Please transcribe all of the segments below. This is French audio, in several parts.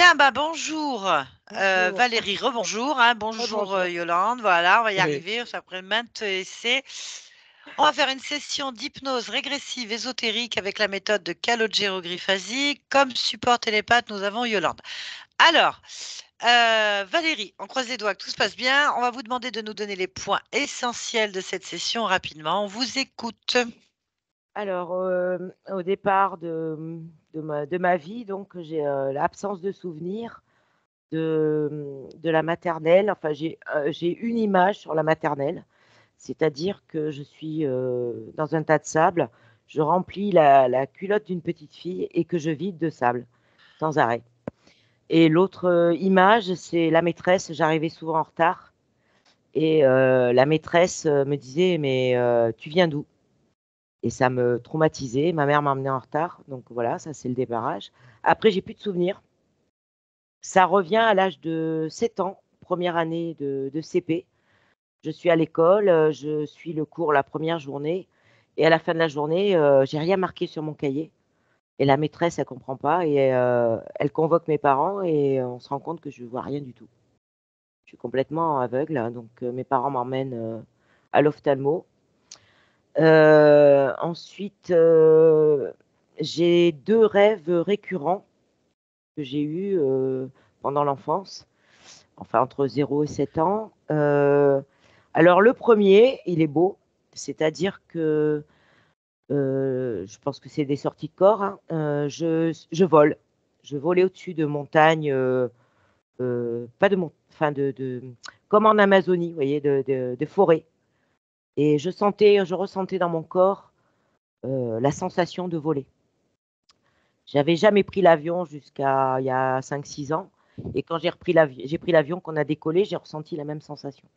Bien, bah, bonjour, Bonjour. Valérie, rebonjour, hein, bonjour, Rebonjour. Yolande, voilà, on va y Oui. arriver, après maintes essais. On va faire une session d'hypnose régressive ésotérique avec la méthode de Calogero Griffasi. Comme support télépathe, nous avons Yolande. Alors, Valérie, on croise les doigts que tout se passe bien. On va vous demander de nous donner les points essentiels de cette session rapidement. On vous écoute. Alors, au départ de ma vie, donc j'ai, l'absence de souvenirs de la maternelle. Enfin, j'ai une image sur la maternelle, c'est-à-dire que je suis, dans un tas de sable, je remplis la culotte d'une petite fille et que je vide de sable, sans arrêt. Et l'autre, image, c'est la maîtresse, j'arrivais souvent en retard et la maîtresse, me disait: «Mais, tu viens d'où?» Et ça me traumatisait. Ma mère m'emmenait en retard, donc voilà, ça c'est le démarrage. Après, j'ai plus de souvenirs. Ça revient à l'âge de 7 ans, première année de CP. Je suis à l'école, je suis le cours la première journée et à la fin de la journée, j'ai rien marqué sur mon cahier et la maîtresse, elle comprend pas et elle convoque mes parents et on se rend compte que je vois rien du tout. Je suis complètement aveugle, hein, donc mes parents m'emmènent, à l'ophtalmo. Ensuite, j'ai 2 rêves récurrents que j'ai eus, pendant l'enfance, enfin entre 0 et 7 ans. Alors le premier, il est beau, c'est-à-dire que, je pense que c'est des sorties de corps, hein, je vole. Je volais au-dessus de montagnes, pas de mont enfin de comme en Amazonie, vous voyez, de forêts et je ressentais dans mon corps, la sensation de voler. J'avais jamais pris l'avion jusqu'à il y a 5 6 ans et quand j'ai pris l'avion, qu'on a décollé, j'ai ressenti la même sensation.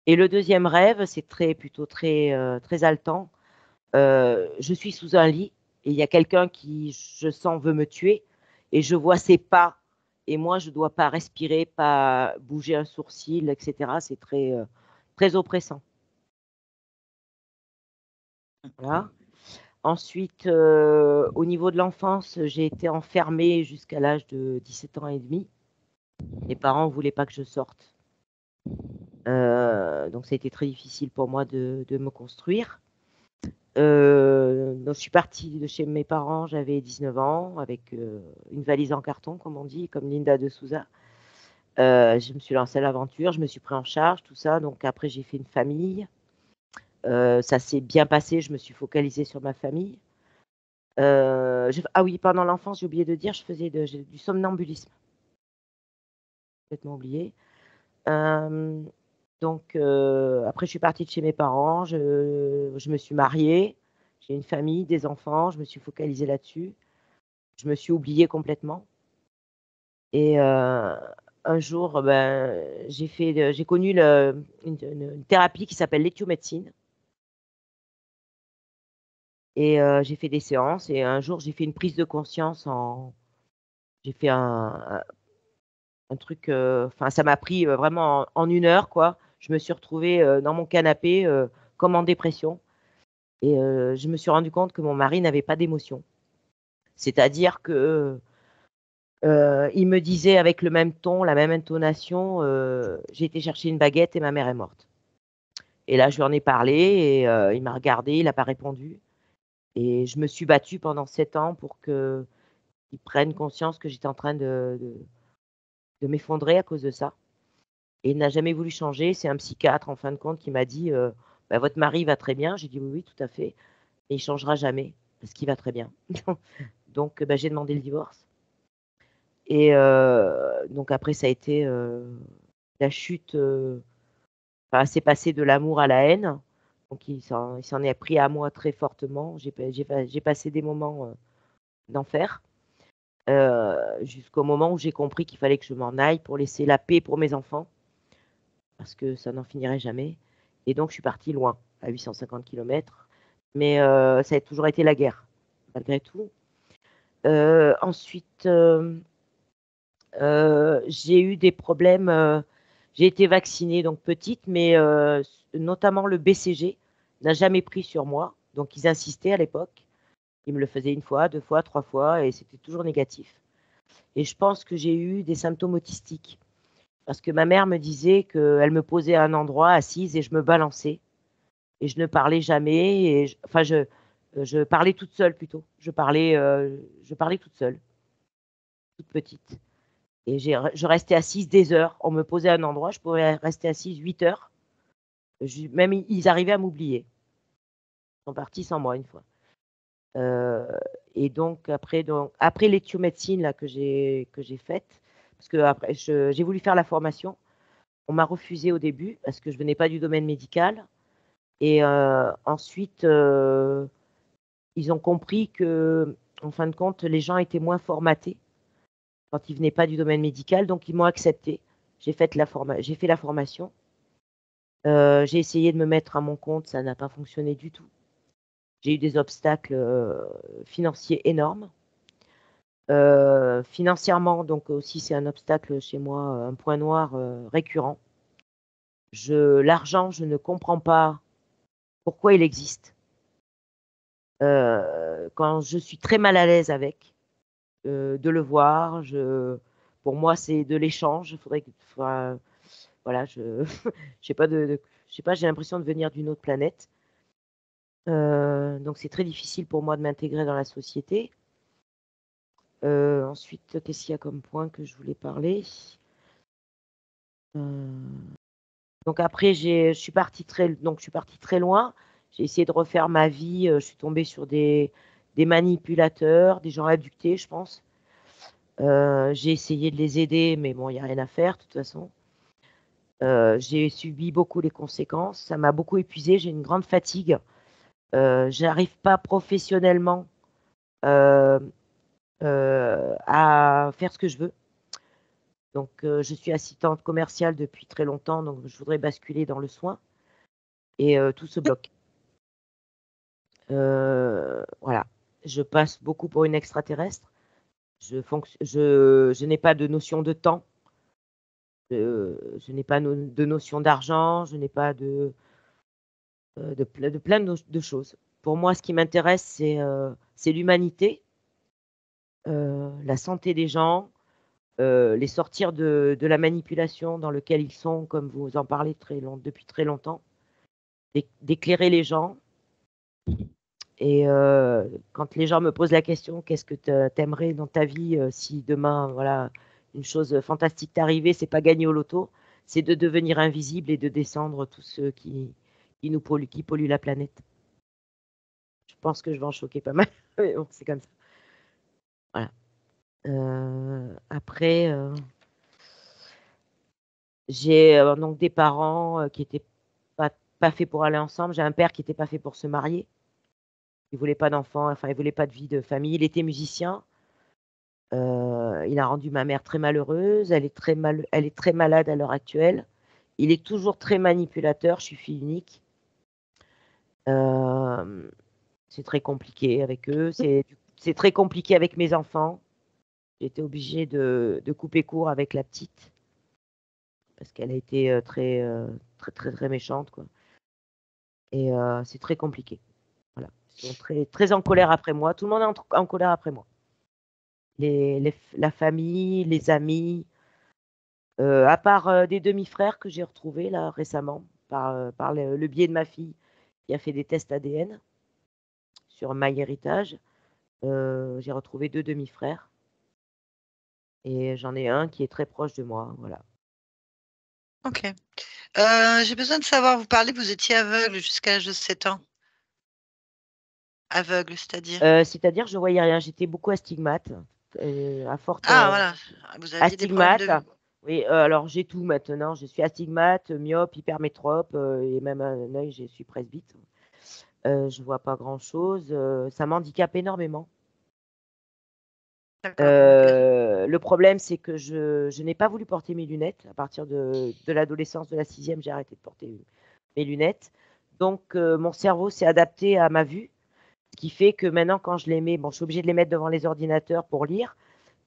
Et le deuxième rêve, c'est plutôt très, très haletant. Je suis sous un lit et il y a quelqu'un qui, je sens, veut me tuer et je vois ses pas et moi, je dois pas respirer, pas bouger un sourcil et cetera. C'est très, très oppressant. Voilà. Ensuite, au niveau de l'enfance, j'ai été enfermée jusqu'à l'âge de 17 ans et demi. Mes parents voulaient pas que je sorte. Donc ça a été très difficile pour moi de me construire. Donc je suis partie de chez mes parents, j'avais 19 ans avec, une valise en carton comme on dit, comme Linda de Souza. Je me suis lancée à l'aventure, je me suis pris en charge, tout ça. Donc après j'ai fait une famille. Ça s'est bien passé, je me suis focalisée sur ma famille. Ah oui, pendant l'enfance, j'ai oublié de dire, j'ai du somnambulisme. Complètement oublié. Hem, donc après je suis partie de chez mes parents, je me suis mariée, j'ai une famille, des enfants, je me suis focalisée là-dessus. Je me suis oubliée complètement et un jour, ben, j'ai connu une thérapie qui s'appelle l'éthiomédecine et j'ai fait des séances et un jour j'ai fait une prise de conscience j'ai fait un truc, enfin ça m'a pris, vraiment en 1 heure quoi. Je me suis retrouvée, dans mon canapé, comme en dépression et je me suis rendu compte que mon mari n'avait pas d'émotion. C'est-à-dire que, il me disait avec le même ton, la même intonation, «J'ai été chercher une baguette et ma mère est morte» et là je lui en ai parlé et il m'a regardé, il a pas répondu et je me suis battue pendant 7 ans pour qu'il prenne conscience que j'étais en train de m'effondrer à cause de ça. Et il n'a jamais voulu changer. C'est un psychiatre, en fin de compte, qui m'a dit, «Bah, votre mari va très bien». J'ai dit: «Oui, oui, tout à fait, mais il changera jamais parce qu'il va très bien». Donc bah, j'ai demandé le divorce et donc après ça a été, la chute, enfin, c'est passé de l'amour à la haine. Donc il s'en est pris à moi très fortement. J'ai passé des moments, d'enfer, jusqu'au moment où j'ai compris qu'il fallait que je m'en aille pour laisser la paix pour mes enfants. Parce que ça n'en finirait jamais et donc je suis partie loin, à 850 kilomètres, mais ça a toujours été la guerre, malgré tout. Ensuite, j'ai eu des problèmes, j'ai été vaccinée donc petite, mais notamment le BCG n'a jamais pris sur moi, donc ils insistaient à l'époque. Ils me le faisaient 1 fois, 2 fois, 3 fois et c'était toujours négatif. Et je pense que j'ai eu des symptômes autistiques. Parce que ma mère me disait qu'elle me posait à un endroit assise et je me balançais. Et je ne parlais jamais. Enfin, je parlais toute seule plutôt. Je parlais toute seule, toute petite. Et je restais assise des heures. On me posait à un endroit, je pouvais rester assise 8 heures. Même ils arrivaient à m'oublier. Ils sont partis sans moi une fois. Et donc après l'éthiomédecine là que j'ai faite, parce que après j'ai voulu faire la formation, on m'a refusé au début parce que je venais pas du domaine médical. Et ensuite, ils ont compris que, en fin de compte, les gens étaient moins formatés quand ils venaient pas du domaine médical, donc ils m'ont accepté. J'ai fait la formation. J'ai essayé de me mettre à mon compte, ça n'a pas fonctionné du tout. J'ai eu des obstacles financiers énormes. Financièrement, donc aussi, c'est un obstacle chez moi, un point noir récurrent. L'argent, je ne comprends pas pourquoi il existe. Quand je suis très mal à l'aise avec, de le voir, pour moi, c'est de l'échange. Il faudrait que, enfin, voilà, je sais pas je sais pas, j'ai l'impression de venir d'une autre planète. Donc c'est très difficile pour moi de m'intégrer dans la société. Ensuite, qu'est-ce qu'il y a comme point que je voulais parler? Donc après, je suis partie très loin. J'ai essayé de refaire ma vie. Je suis tombée sur des manipulateurs, des gens abductés, je pense. J'ai essayé de les aider, mais bon, il n'y a rien à faire de toute façon. J'ai subi beaucoup les conséquences. Ça m'a beaucoup épuisée. J'ai une grande fatigue. J'arrive pas professionnellement euh, à faire ce que je veux. Donc, je suis assistante commerciale depuis très longtemps, donc je voudrais basculer dans le soin et tout se bloque. Voilà, je passe beaucoup pour une extraterrestre. Je n'ai pas de notion de temps. Je n'ai pas de notion d'argent. Je n'ai pas de plein de choses. Pour moi, ce qui m'intéresse, c'est l'humanité, la santé des gens, les sortir de la manipulation dans laquelle ils sont, comme vous en parlez depuis très longtemps, d'éclairer les gens. Et quand les gens me posent la question, qu'est-ce que tu aimerais dans ta vie si demain, voilà, une chose fantastique t'arrivait, c'est pas gagner au loto, c'est de devenir invisible et de descendre tous ceux qui polluent la planète. Je pense que je vais en choquer pas mal. Mais bon, c'est comme ça. Voilà. Après, j'ai donc des parents qui étaient pas faits pour aller ensemble. J'ai un père qui n'était pas fait pour se marier. Il voulait pas d'enfants, enfin, il voulait pas de vie de famille. Il était musicien. Il a rendu ma mère très malheureuse. Elle est très malade à l'heure actuelle. Il est toujours très manipulateur. Je suis fille unique. C'est très compliqué avec eux. C'est très compliqué avec mes enfants. J'ai été obligée de couper court avec la petite parce qu'elle a été très méchante, quoi. Et c'est très compliqué. Voilà. Ils sont très en colère après moi. Tout le monde est en colère après moi. La famille, les amis, à part des demi-frères que j'ai retrouvés là récemment par le biais de ma fille qui a fait des tests ADN sur MyHéritage. J'ai retrouvé 2 demi-frères et j'en ai un qui est très proche de moi. Voilà. Ok. J'ai besoin de savoir, vous étiez aveugle jusqu'à l'âge de 7 ans. Aveugle, c'est-à-dire? C'est-à-dire, je voyais rien. J'étais beaucoup astigmate, à forte Ah, voilà. Vous aviez des problèmes astigmate. de vue. Oui, alors j'ai tout maintenant. Je suis astigmate, myope, hypermétrope et même un œil, je suis presbyte. Je vois pas grand-chose. Ça m'handicape énormément. D'accord. Donc, Le problème, c'est que je n'ai pas voulu porter mes lunettes. À partir de l'adolescence, de la 6e, j'ai arrêté de porter mes lunettes. Donc, mon cerveau s'est adapté à ma vue, ce qui fait que maintenant, quand je les mets, bon, je suis obligée de les mettre devant les ordinateurs pour lire.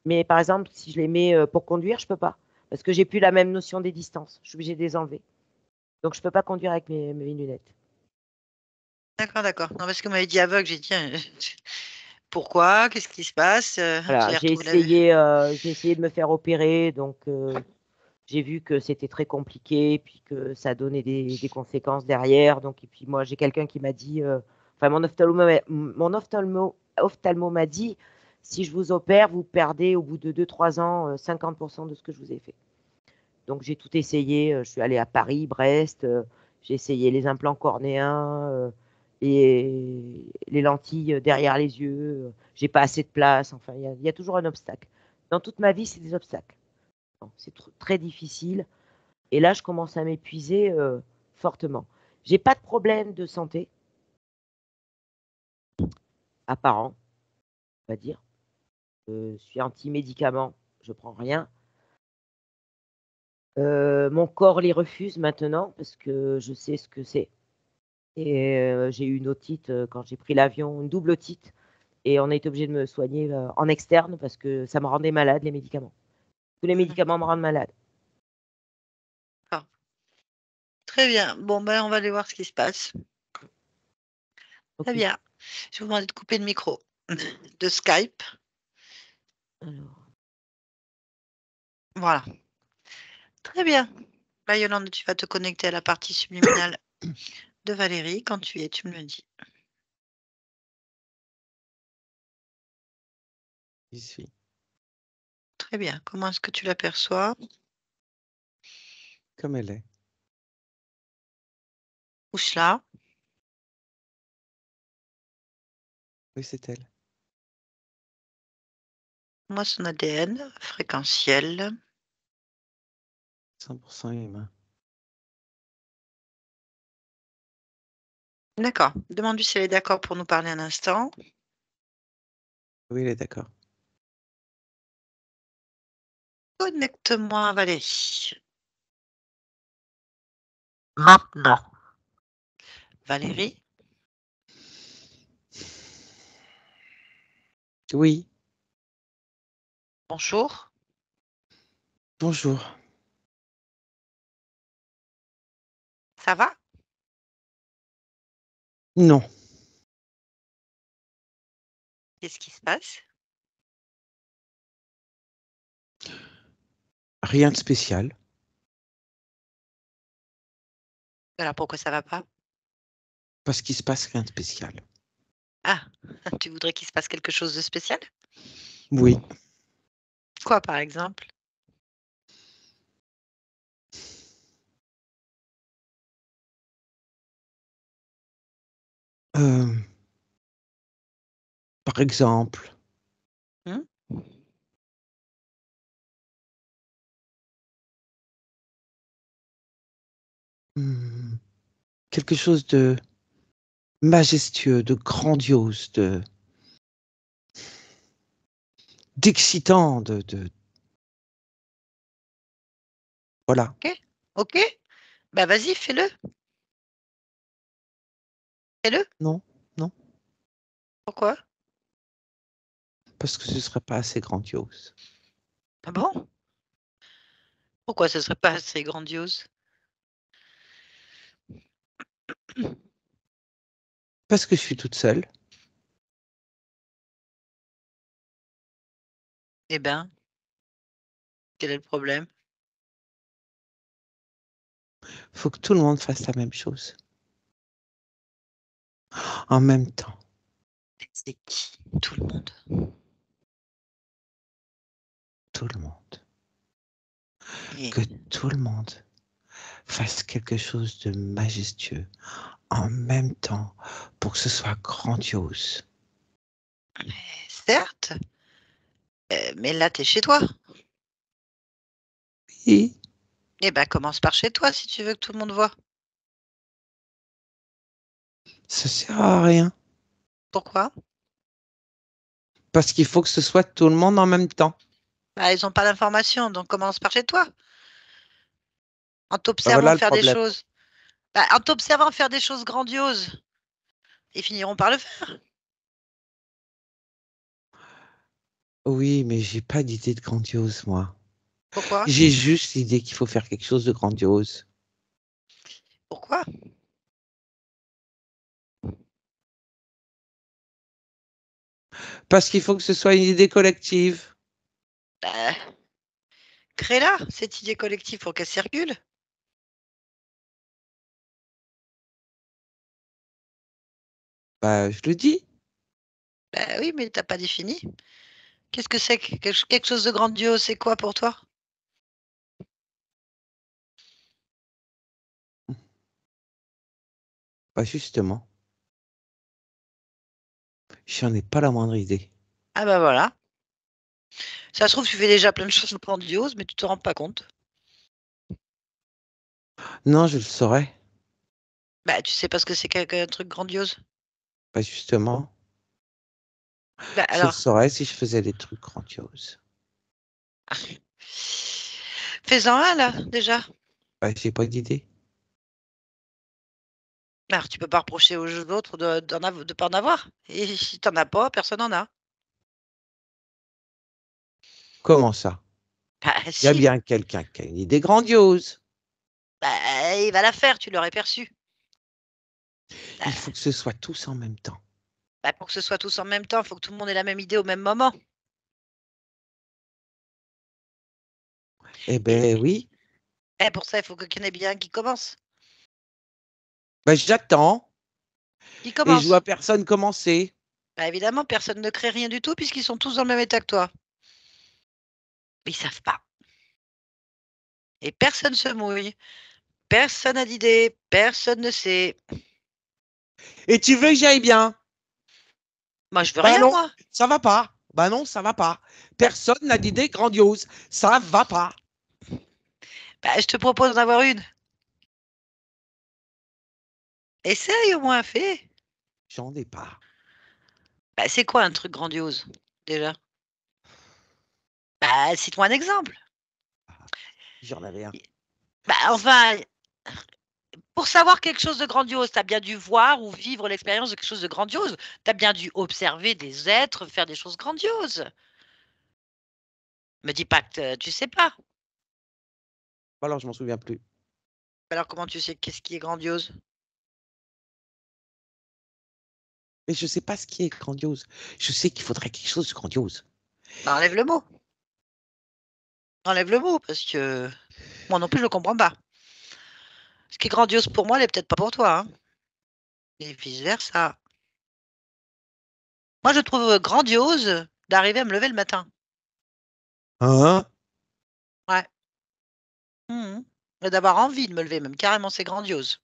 Mais par exemple, si je les mets pour conduire, je peux pas. Parce que j'ai plus la même notion des distances. Je suis obligée de les enlever. Donc, je peux pas conduire avec mes lunettes. d'accord. Non, parce que vous m'avez dit aveugle, j'ai dit. Pourquoi? Qu'est-ce qui se passe? Voilà, J'ai retrouvé la j'ai essayé de me faire opérer, donc j'ai vu que c'était très compliqué, puis que ça donnait des conséquences derrière. Donc, et puis moi, j'ai quelqu'un qui m'a dit, enfin mon ophtalmo m'a dit, si je vous opère, vous perdez au bout de 2-3 ans 50% de ce que je vous ai fait. Donc j'ai tout essayé. Je suis allée à Paris, Brest. J'ai essayé les implants cornéens et les lentilles derrière les yeux. J'ai pas assez de place. Enfin, il y a toujours un obstacle. Dans toute ma vie, c'est des obstacles. Bon, c'est très difficile. Et là, je commence à m'épuiser fortement. J'ai pas de problème de santé apparent, on va dire. Je suis anti-médicaments, je prends rien. Mon corps les refuse maintenant parce que je sais ce que c'est. Et j'ai eu une otite quand j'ai pris l'avion, une double otite. Et on a été obligé de me soigner en externe parce que ça me rendait malade, les médicaments. Tous les médicaments me rendent malade. Ah, très bien. Bon, ben, on va aller voir ce qui se passe. Très Ok. bien. Je vais vous demander de couper le micro de Skype. Alors, Voilà. Très bien. Là, Yolande, tu vas te connecter à la partie subliminale de Valérie. Quand tu y es, tu me le dis. J'y suis. Très bien. Comment est-ce que tu l'aperçois? Comme elle est. Où cela? Oui, c'est elle. Moi, son ADN fréquentiel. 100% humain. D'accord. Demande-lui si elle est d'accord pour nous parler un instant. Oui, elle est d'accord. Connecte-moi, Valérie. Maintenant. Valérie, Oui, bonjour. bonjour. Ça va? Non, Qu'est-ce qui se passe? rien de spécial. Alors, pourquoi ça va pas? Parce qu'il se passe rien de spécial. Ah, tu voudrais qu'il se passe quelque chose de spécial? Oui, Quoi, par exemple? euh, par exemple, Hmm. hmm, quelque chose de majestueux, de grandiose, d'excitant, voilà. Ok, ok. Bah, vas-y, fais-le. Fais-le. Non, non, Pourquoi? parce que ce serait pas assez grandiose. Ah bon? Pourquoi ce serait pas assez grandiose? Parce que je suis toute seule. Eh ben, quel est le problème? Faut que tout le monde fasse la même chose. En même temps. C'est qui? Tout le monde. Tout le monde. Et Que tout le monde fasse quelque chose de majestueux en même temps pour que ce soit grandiose. certes, mais là, tu es chez toi. Et Eh ben, commence par chez toi si tu veux que tout le monde voit. ça sert à rien Pourquoi? parce qu'il faut que ce soit tout le monde en même temps. Bah, ils n'ont pas d'informations, donc commence par chez toi. En Ben t'observant voilà le faire des problème. choses. Bah, en t'observant faire des choses grandioses, ils finiront par le faire. Oui, mais j'ai pas d'idée de grandiose, moi. Pourquoi? J'ai juste l'idée qu'il faut faire quelque chose de grandiose. Pourquoi? Parce qu'il faut que ce soit une idée collective. Bah, crée-la, cette idée collective, pour qu'elle circule. Bah, je le dis. Bah oui, mais t'as pas défini. Qu'est-ce que c'est que quelque chose de grandiose? C'est quoi pour toi? Bah, justement, j'en ai pas la moindre idée. Ah bah voilà. Ça se trouve, tu fais déjà plein de choses grandioses, mais tu te rends pas compte. Non, je le saurais. Bah, tu sais pas ce que c'est qu'un truc grandiose. Bah, justement, Bah je le alors, saurais si je faisais des trucs grandioses. fais-en un là, déjà. Bah, j'ai pas d'idée. Alors, tu peux pas reprocher aux autres de pas en avoir. Et si t'en as pas, personne en a. Comment ça? Bah Il y a si, bien quelqu'un qui a une idée grandiose. bah, il va la faire, tu l'aurais perçu. Il faut que ce soit tous en même temps. Bah, pour que ce soit tous en même temps, il faut que tout le monde ait la même idée au même moment. Eh Et, ben oui. et pour ça, il faut qu'il y en ait bien un qui commence. Bah, j'attends Qui et je commence? vois personne commencer. Bah, évidemment, personne ne crée rien du tout puisqu'ils sont tous dans le même état que toi. Ils savent pas. Et personne se mouille. Personne n'a d'idée. Personne ne sait. Et tu veux que j'aille bien? Moi, je veux Bah rien, non, moi. ça va pas. Bah non, ça va pas. Bah, Personne n'a d'idée grandiose. Ça va pas. bah, je te propose d'en avoir une. Essaye au moins, fais. J'en ai pas. Bah, c'est quoi un truc grandiose, déjà? Bah, cite-moi un exemple. J'en avais un. Bah, enfin, pour savoir quelque chose de grandiose, tu as bien dû voir ou vivre l'expérience de quelque chose de grandiose. Tu as bien dû observer des êtres faire des choses grandioses. Me dis pas que tu sais pas. Alors, je m'en souviens plus. Alors, comment tu sais qu'est-ce qui est grandiose? Mais je sais pas ce qui est grandiose. Je sais qu'il faudrait quelque chose de grandiose. Bah, enlève le mot. Enlève le mot, parce que moi non plus, je ne comprends pas. Ce qui est grandiose pour moi, n'est peut-être pas pour toi, hein. Et vice-versa. Moi, je trouve grandiose d'arriver à me lever le matin. Hein? Ouais. Mhm. Et d'avoir envie de me lever, même carrément, c'est grandiose.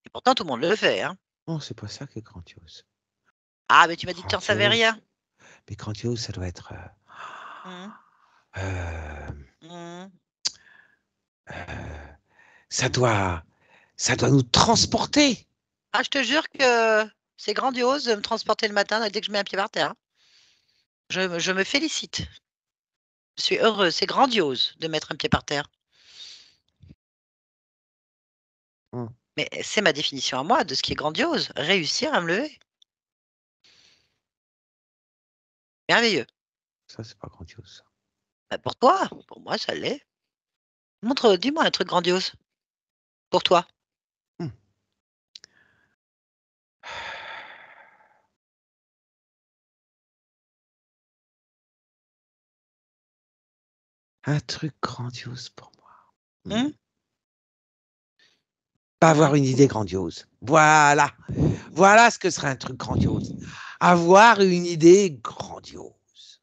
Et pourtant, tout le monde le fait, hein. Non, c'est pas ça qui est grandiose. Ah, mais tu m'as dit que tu n'en savais Grandiose. rien. Mais grandiose, ça doit être. Mhm. Euh, Mhm. euh, ça doit. Ça doit nous transporter. Ah, je te jure que c'est grandiose de me transporter le matin dès que je mets un pied par terre. Je me félicite. Je suis heureuse. C'est grandiose de mettre un pied par terre. Hum, Mais c'est ma définition à moi de ce qui est grandiose. Réussir à me lever. Merveilleux. Ça, c'est pas grandiose. Bah, pour toi, pour moi, ça l'est. Dis-moi un truc grandiose. Pour toi. Hum. Un truc grandiose pour moi. Hum, Pas hum. avoir une idée grandiose. Voilà. Voilà ce que serait un truc grandiose. Avoir une idée grandiose.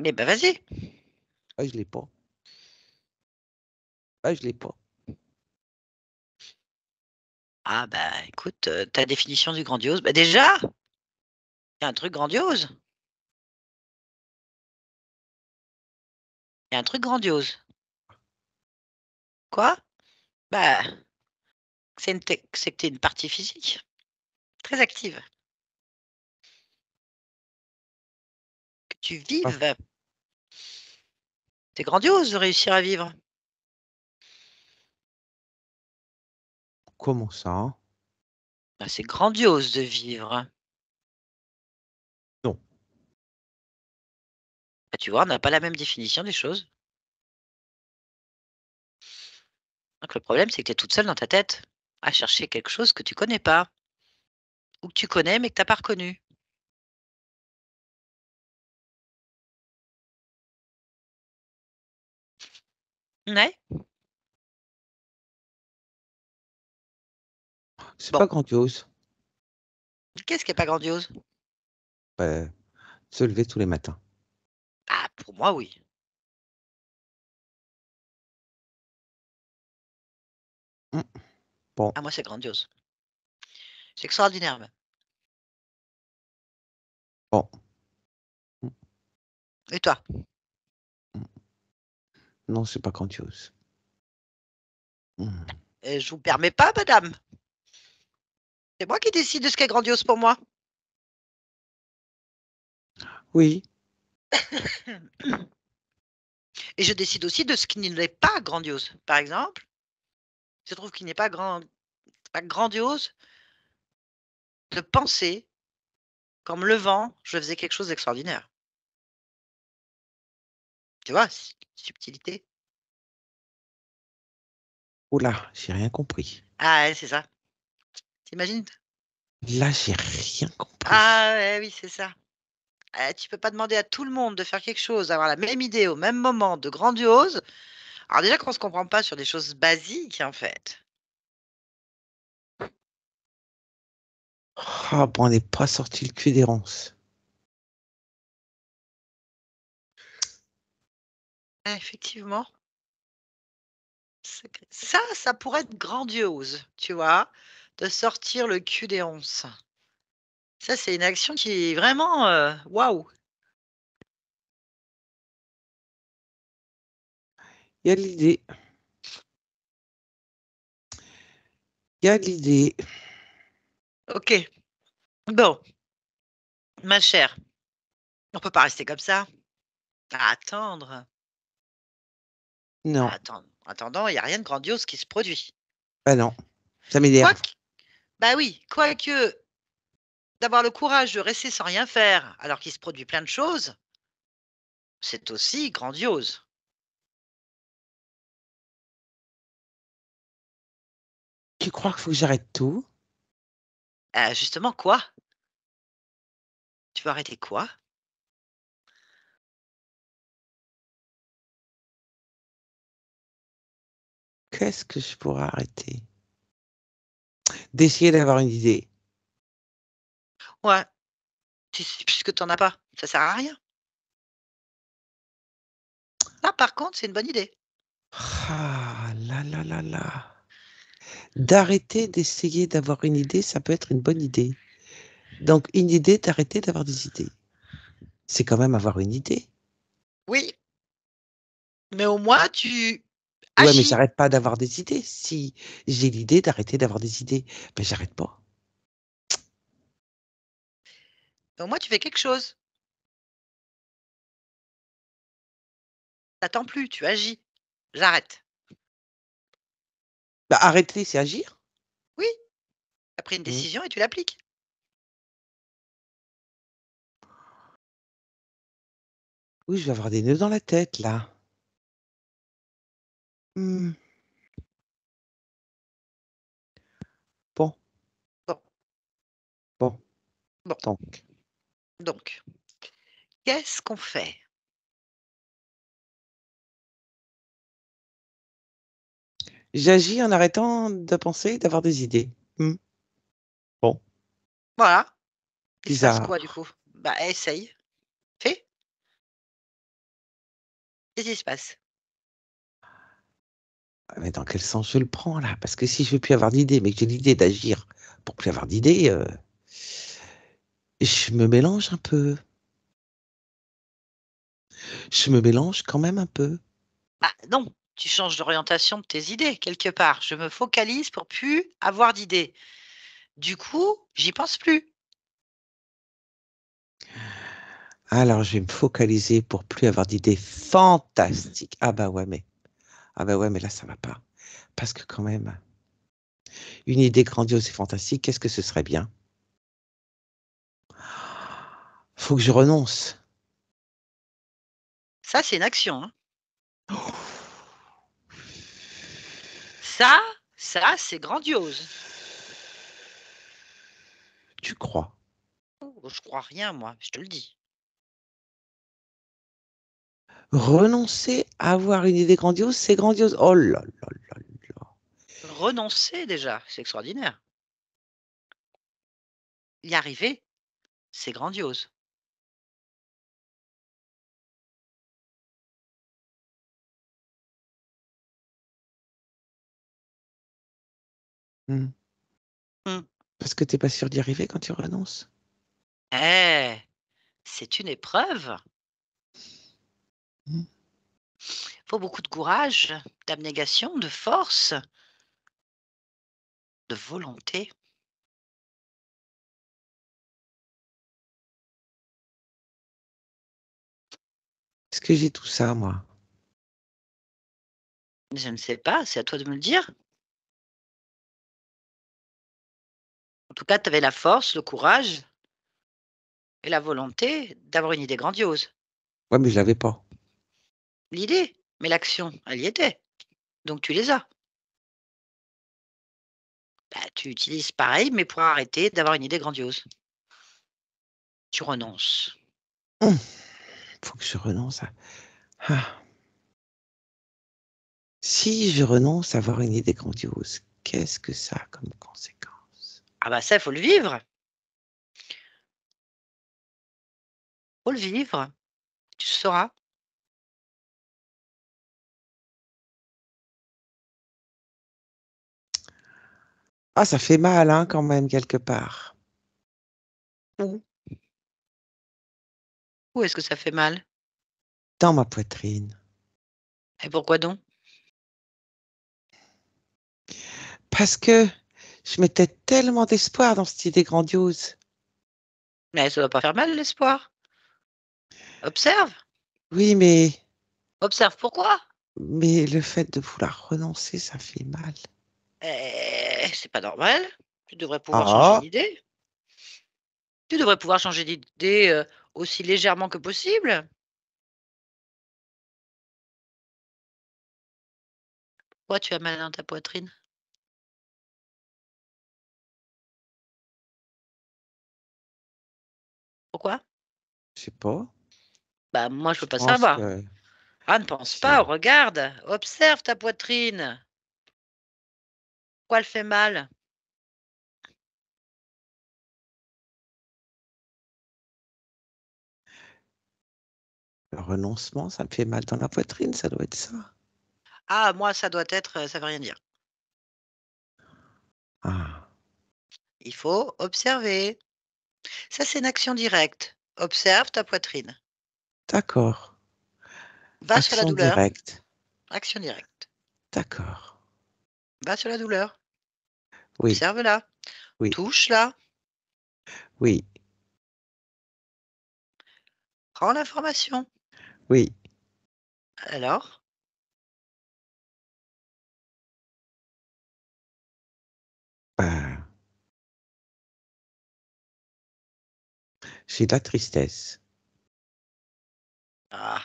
Eh ben, vas-y. Ah, je l'ai pas. Ah, je l'ai pas. Ah, bah, écoute, ta définition du grandiose. Bah, déjà, il y a un truc grandiose. Il y a un truc grandiose. Quoi? Bah, c'est que tu es une partie physique. Très active. Que tu Ah, vives. C'est grandiose de réussir à vivre. comment ça? Hein? Bah, c'est grandiose de vivre. Non. Bah, tu vois, on n'a pas la même définition des choses. Donc le problème, c'est que tu es toute seule dans ta tête à chercher quelque chose que tu connais pas ou que tu connais mais que tu n'as pas reconnu? Ouais. C'est Bon. pas grandiose. Qu'est-ce qui est pas grandiose? Se lever tous les matins. Ah, pour moi, oui. Mmh. Bon, Ah, moi, c'est grandiose. C'est extraordinaire même. bon. Mmh, Et toi? mmh. Non, c'est pas grandiose. Mmh. Je vous permets pas, madame. C'est moi qui décide de ce qui est grandiose pour moi. Oui, Et je décide aussi de ce qui n'est pas grandiose. Par exemple, je trouve qu'il n'est pas grandiose de penser qu'en me levant, je faisais quelque chose d'extraordinaire. Tu vois? Subtilité. ouh là, j'ai rien compris. Ah ouais, c'est ça. Tu imagines? Là, j'ai rien compris. Ah ouais, oui, c'est ça. Tu peux pas demander à tout le monde de faire quelque chose, d'avoir la même idée au même moment, de grandiose. Alors déjà qu'on se comprend pas sur des choses basiques, en fait. Ah bon, on n'est pas sorti le cul des ronces. Effectivement, ça pourrait être grandiose, tu vois? De sortir le cul des onces. Ça, c'est une action qui est vraiment, waouh! Il y a de l'idée. Il y a de l'idée. OK. Bon, ma chère, on peut pas rester comme ça, à attendre. Non, Attendant, il y a rien de grandiose qui se produit. bah non, ça m'énerve. Quoique bah oui, quoique d'avoir le courage de rester sans rien faire, alors qu'il se produit plein de choses, c'est aussi grandiose. Tu crois qu'il faut que j'arrête tout? Justement quoi? Tu veux arrêter quoi? Qu'est-ce que je pourrais arrêter? D'essayer d'avoir une idée. Ouais, puisque tu en as pas, ça sert à rien. Là, par contre, c'est une bonne idée. Ah là là là là. D'arrêter d'essayer d'avoir une idée, ça peut être une bonne idée. Donc une idée, d'arrêter d'avoir des idées. C'est quand même avoir une idée. Oui, mais au moins tu Ouais, mais agis. j'arrête pas d'avoir des idées. Si j'ai l'idée d'arrêter d'avoir des idées, ben j'arrête pas. Au moins tu fais quelque chose. T'attends plus, tu agis. J'arrête. Bah, arrêter, c'est agir. Oui, tu as pris une Mmh. décision et tu l'appliques. Oui, je vais avoir des nœuds dans la tête là. Mmh. Bon, Bon, bon, bon, donc. donc, qu'est-ce qu'on fait? J'agis en arrêtant de penser, d'avoir des idées. Mmh. Bon, Voilà. Il se passe quoi du bizarre. coup? Bah, essaye, fais. Qu'est-ce qui se passe? Ah, mais dans quel sens je le prends là? Parce que si je veux plus avoir d'idées, mais que j'ai l'idée d'agir pour plus avoir d'idées, je me mélange un peu. Je me mélange quand même un peu. Bah, non, tu changes d'orientation de tes idées quelque part. Je me focalise pour plus avoir d'idées. Du coup, j'y pense plus. Alors je vais me focaliser pour plus avoir d'idées fantastiques. Ah bah ouais, mais là ça va pas. Parce que quand même, une idée grandiose et fantastique, qu'est-ce que ce serait bien? Faut que je renonce. Ça, c'est une action, hein. Ça, c'est grandiose. Tu crois? Oh, je crois rien, moi, je te le dis. Renoncer à avoir une idée grandiose, c'est grandiose. Oh là là là là. Renoncer déjà, c'est extraordinaire. Y arriver, c'est grandiose. Mmh. Mmh. Parce que tu es pas sûr d'y arriver quand tu renonces? Eh! C'est une épreuve. Mmh. Faut beaucoup de courage, d'abnégation, de force, de volonté. Est-ce que j'ai tout ça, moi? Je ne sais pas, c'est à toi de me le dire. En tout cas, tu avais la force, le courage et la volonté d'avoir une idée grandiose. Ouais, mais je l'avais pas. L'idée, mais l'action, elle y était. Donc tu les as. Bah, tu utilises pareil, mais pour arrêter d'avoir une idée grandiose. Tu renonces. Mmh. Faut que je renonce à ah. Si je renonce à avoir une idée grandiose, qu'est-ce que ça a comme conséquence? Ah bah ça, il faut le vivre. Faut le vivre. Tu sauras. Ah, ça fait mal, hein, quand même, quelque part. Où? Où est-ce que ça fait mal? Dans ma poitrine. Et pourquoi donc? Parce que je mettais tellement d'espoir dans cette idée grandiose. Mais ça doit pas faire mal l'espoir. Observe. Oui, Observe pourquoi. mais le fait de vouloir renoncer, ça fait mal. C'est pas normal. Tu devrais pouvoir changer Ah! d'idée. Tu devrais pouvoir changer d'idée, aussi légèrement que possible. Pourquoi tu as mal dans ta poitrine? Pourquoi? Je sais pas. Bah, moi, je Je peux pas pense savoir. que Ah, ne pense pas, c'est regarde, observe ta poitrine. Pourquoi elle fait mal? le renoncement, ça me fait mal dans la poitrine, ça doit être ça. Ah, moi, ça doit être, ça veut rien dire. Ah, Il faut observer. Ça, c'est une action directe. Observe ta poitrine. d'accord. Va sur la Action douleur. directe. Action directe. D'accord. Va sur la douleur. Oui, Observe-la. oui, Touche-la. oui, Prends l'information. oui. Alors? Bah, j'ai de la tristesse. Ah,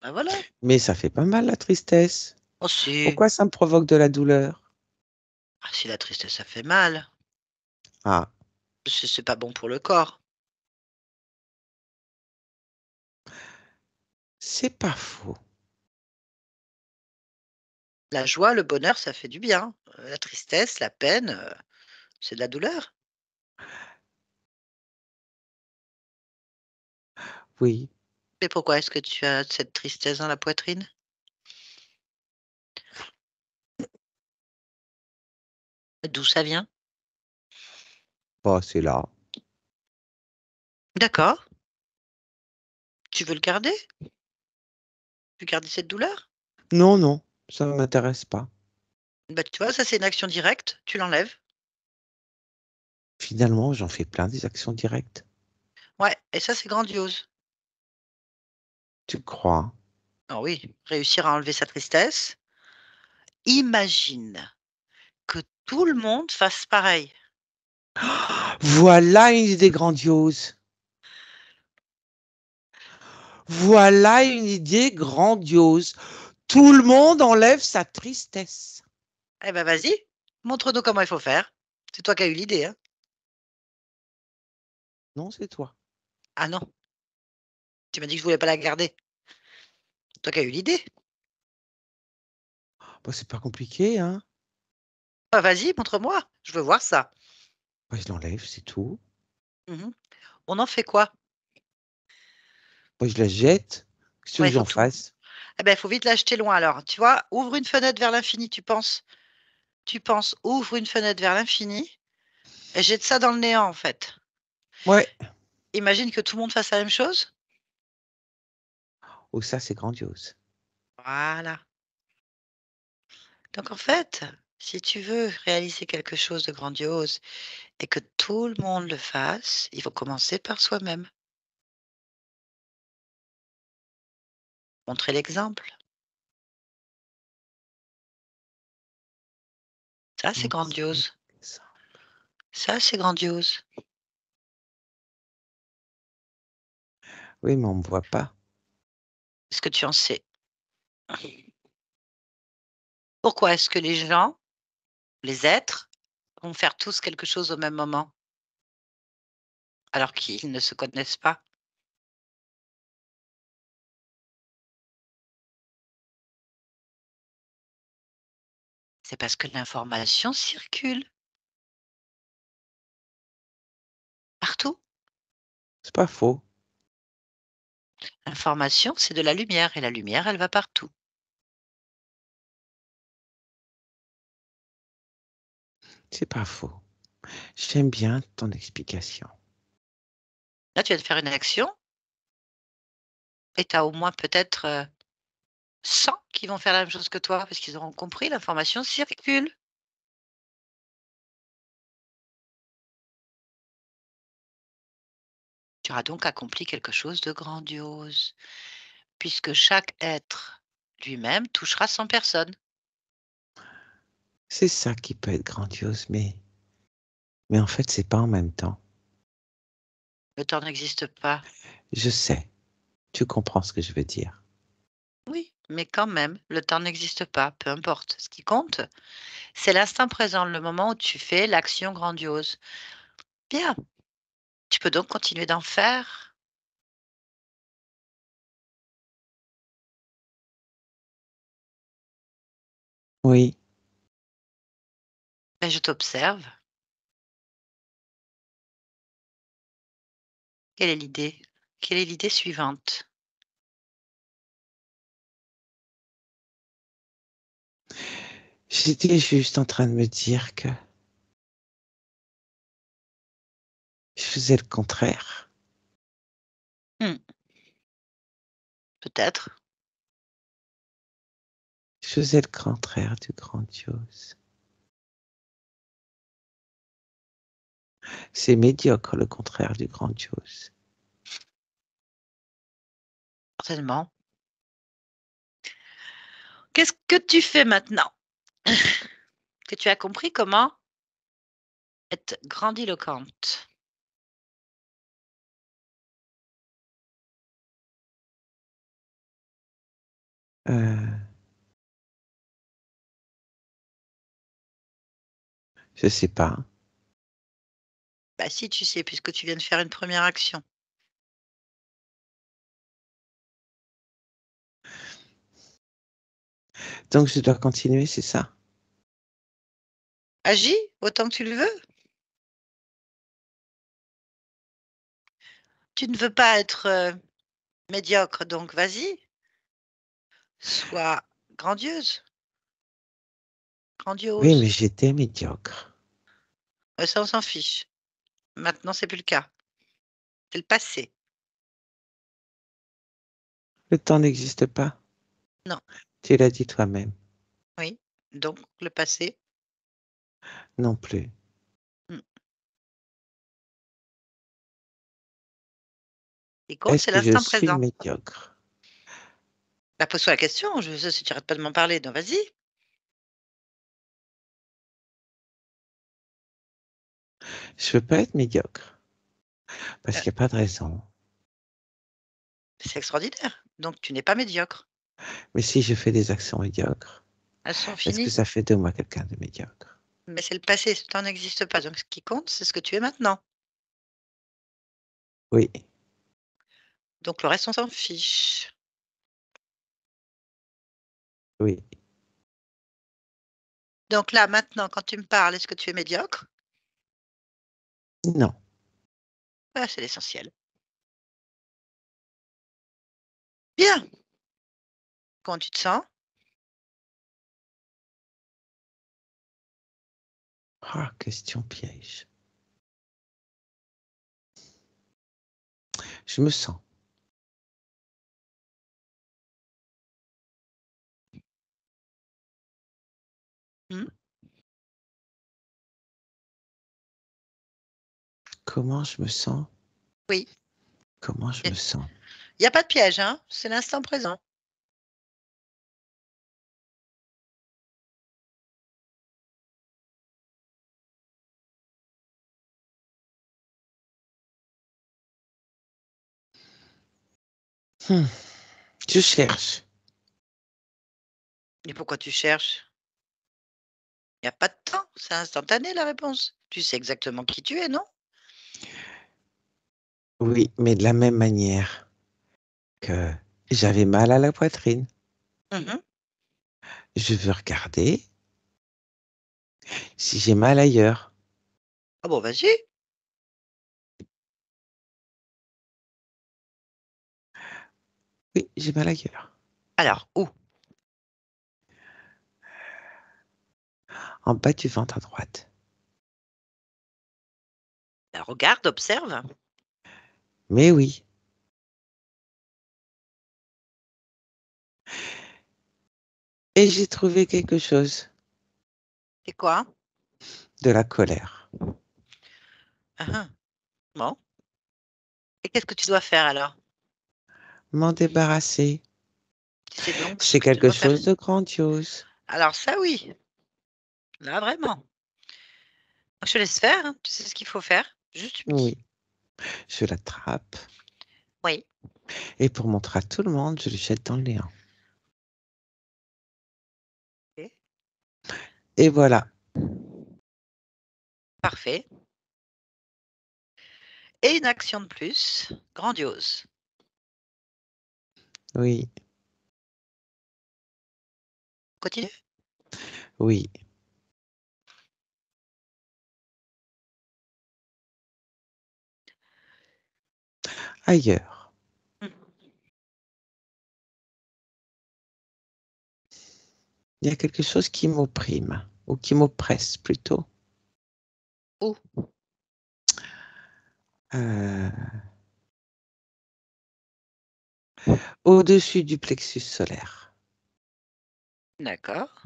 bah voilà. Mais ça fait pas mal la tristesse. Oh si. Pourquoi ça me provoque de la douleur? Ah, si la tristesse, ça fait mal. Ah, C'est pas bon pour le corps. c'est pas faux. La joie, le bonheur, ça fait du bien. La tristesse, la peine, c'est de la douleur. Oui. Mais pourquoi est-ce que tu as cette tristesse dans la poitrine? D'où ça vient? Bah, c'est là. D'accord. Tu veux le garder? Tu veux garder cette douleur? Non, non, ça ne m'intéresse pas. Bah, tu vois, ça, c'est une action directe, tu l'enlèves. Finalement, j'en fais plein des actions directes. Ouais, et ça, c'est grandiose. Tu crois? Ah oui, réussir à enlever sa tristesse. Imagine que tout le monde fasse pareil. Voilà une idée grandiose. Voilà une idée grandiose. Tout le monde enlève sa tristesse. Eh ben, vas-y, montre-nous comment il faut faire. C'est toi qui as eu l'idée, hein. Non, c'est toi. Ah non, tu m'as dit que je voulais pas la garder. Toi qui as eu l'idée. Bah, c'est pas compliqué, hein. Ah, vas-y, montre-moi. Je veux voir ça. Bah, je l'enlève, c'est tout. Mhm. On en fait quoi? Bah, je la jette. Qu'est-ce que tu veux Ouais, que il faut j'en tout. fasse? Eh ben, il faut vite l'acheter loin alors. Tu vois, ouvre une fenêtre vers l'infini, tu penses. Tu penses, ouvre une fenêtre vers l'infini et jette ça dans le néant en fait. Ouais. Imagine que tout le monde fasse la même chose. Oh, ça, c'est grandiose. Voilà. Donc en fait, si tu veux réaliser quelque chose de grandiose et que tout le monde le fasse, il faut commencer par soi-même. Montrer l'exemple. Ça, c'est Montrer grandiose. ça. Ça, c'est grandiose. Oui, mais on me voit pas. Est-ce que tu en sais? Pourquoi est-ce que les gens, les êtres, vont faire tous quelque chose au même moment alors qu'ils ne se connaissent pas? C'est parce que l'information circule partout. C'est pas faux. L'information, c'est de la lumière et la lumière, elle va partout. C'est pas faux. J'aime bien ton explication. Là, tu viens de faire une action et tu as au moins peut-être 100 qui vont faire la même chose que toi parce qu'ils auront compris, l'information circule. Tu auras donc accompli quelque chose de grandiose, puisque chaque être lui-même touchera 100 personnes. C'est ça qui peut être grandiose, mais en fait, c'est pas en même temps. Le temps n'existe pas. Je sais. Tu comprends ce que je veux dire. Oui, mais quand même, le temps n'existe pas, peu importe. Ce qui compte, c'est l'instant présent, le moment où tu fais l'action grandiose. Bien, tu peux donc continuer d'en faire. Oui. Ben, je t'observe. Quelle est l'idée? Quelle est l'idée suivante? J'étais juste en train de me dire que je faisais le contraire. Hmm, peut-être. Je faisais le contraire du grandiose. C'est médiocre, le contraire du grandiose. Certainement. Qu'est-ce que tu fais maintenant? Que tu as compris comment être grandiloquente. Euh, je sais pas. Bah si, tu sais, puisque tu viens de faire une première action. Donc je dois continuer, c'est ça? Agis autant que tu le veux. Tu ne veux pas être médiocre, donc vas-y. Sois grandiose, Oui, mais grandiose. j'étais médiocre. Ça, on s'en fiche. Maintenant, c'est plus le cas. C'est le passé. Le temps n'existe pas. Non, Tu l'as dit toi-même. oui. Donc, le passé. Non plus. Hmm. Ce qui compte, Est-ce c'est que je l'instant suis présent. médiocre? Bah, pose-toi la question. Je sais si tu arrêtes pas de m'en parler. Donc, vas-y. Je veux pas être médiocre. Parce Euh, qu'il n'y a pas de raison. c'est extraordinaire. Donc, tu n'es pas médiocre. Mais si je fais des actions médiocres, Elles sont est-ce que finies. ça fait de moi quelqu'un de médiocre? Mais c'est le passé. Ce temps n'existe pas. Donc, ce qui compte, c'est ce que tu es maintenant. Oui. Donc le reste, on s'en fiche. Oui. Donc là, maintenant, quand tu me parles, est-ce que tu es médiocre? Non. Ah, c'est l'essentiel. Bien. Comment tu te sens? Ah, question piège. Je me sens. Hmm. Comment je me sens? Oui. Comment je me sens? Il n'y a pas de piège, hein? C'est l'instant présent. Je cherche. Et pourquoi tu cherches? Il n'y a pas de temps, c'est instantané la réponse. Tu sais exactement qui tu es, non? Oui, mais de la même manière que j'avais mal à la poitrine. Mhm. Je veux regarder si j'ai mal ailleurs. Ah bon, vas-y. Oui, j'ai mal ailleurs. Alors, où? En bas du ventre à droite. Ben, regarde, observe. Mais oui. Et j'ai trouvé quelque chose. C'est quoi? De la colère. Ah, ah. Bon. Et qu'est-ce que tu dois faire alors? M'en débarrasser. C'est donc ce C'est que tu quelque dois faire. chose de grandiose. Alors ça, oui. Là, vraiment. Je te laisse faire, hein. Tu sais ce qu'il faut faire. Juste tu me dis. Oui. Je l'attrape. Oui. Et pour montrer à tout le monde, je le jette dans le néant. Ok. Et voilà. Parfait. Et une action de plus, grandiose. Oui. Continue. Oui. Ailleurs. Mhm. Il y a quelque chose qui m'opprime. Ou qui m'oppresse plutôt. Où? Euh, Au-dessus du plexus solaire. D'accord.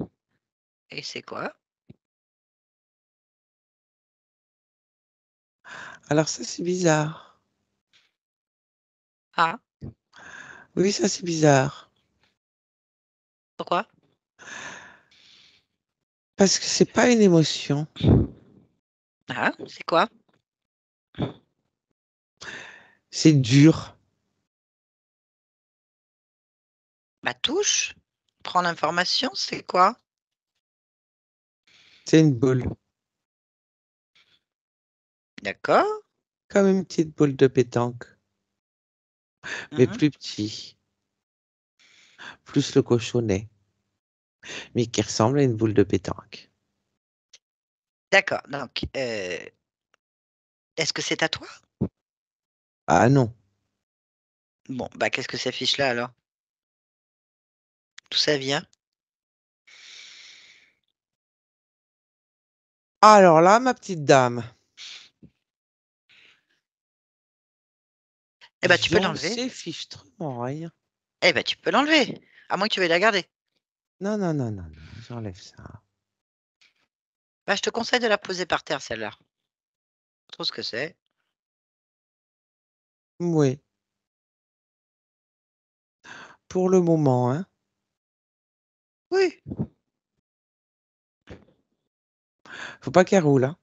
Et c'est quoi? Alors ça, c'est bizarre. Ah, Oui, ça, c'est bizarre. pourquoi? Parce que c'est pas une émotion. Ah, c'est quoi? C'est dur. Bah touche. Prends l'information, c'est quoi? C'est une boule. D'accord. Comme une petite boule de pétanque. Mais Mhm. plus petit. Plus le cochonnet. Mais qui ressemble à une boule de pétanque. D'accord. Donc, est-ce que c'est à toi? Ah non. Bon, bah qu'est-ce que ça fiche là alors? D'où ça vient? Alors là, ma petite dame, Eh ben, tu peux j'en l'enlever. sais fichtrement rien. Eh ben, tu peux l'enlever. À moins que tu veuilles la garder. Non, non, non, non, non, j'enlève ça. Bah, je te conseille de la poser par terre, celle-là. Trop ce que c'est. Oui, pour le moment, hein. Oui. Faut pas qu'elle roule, hein.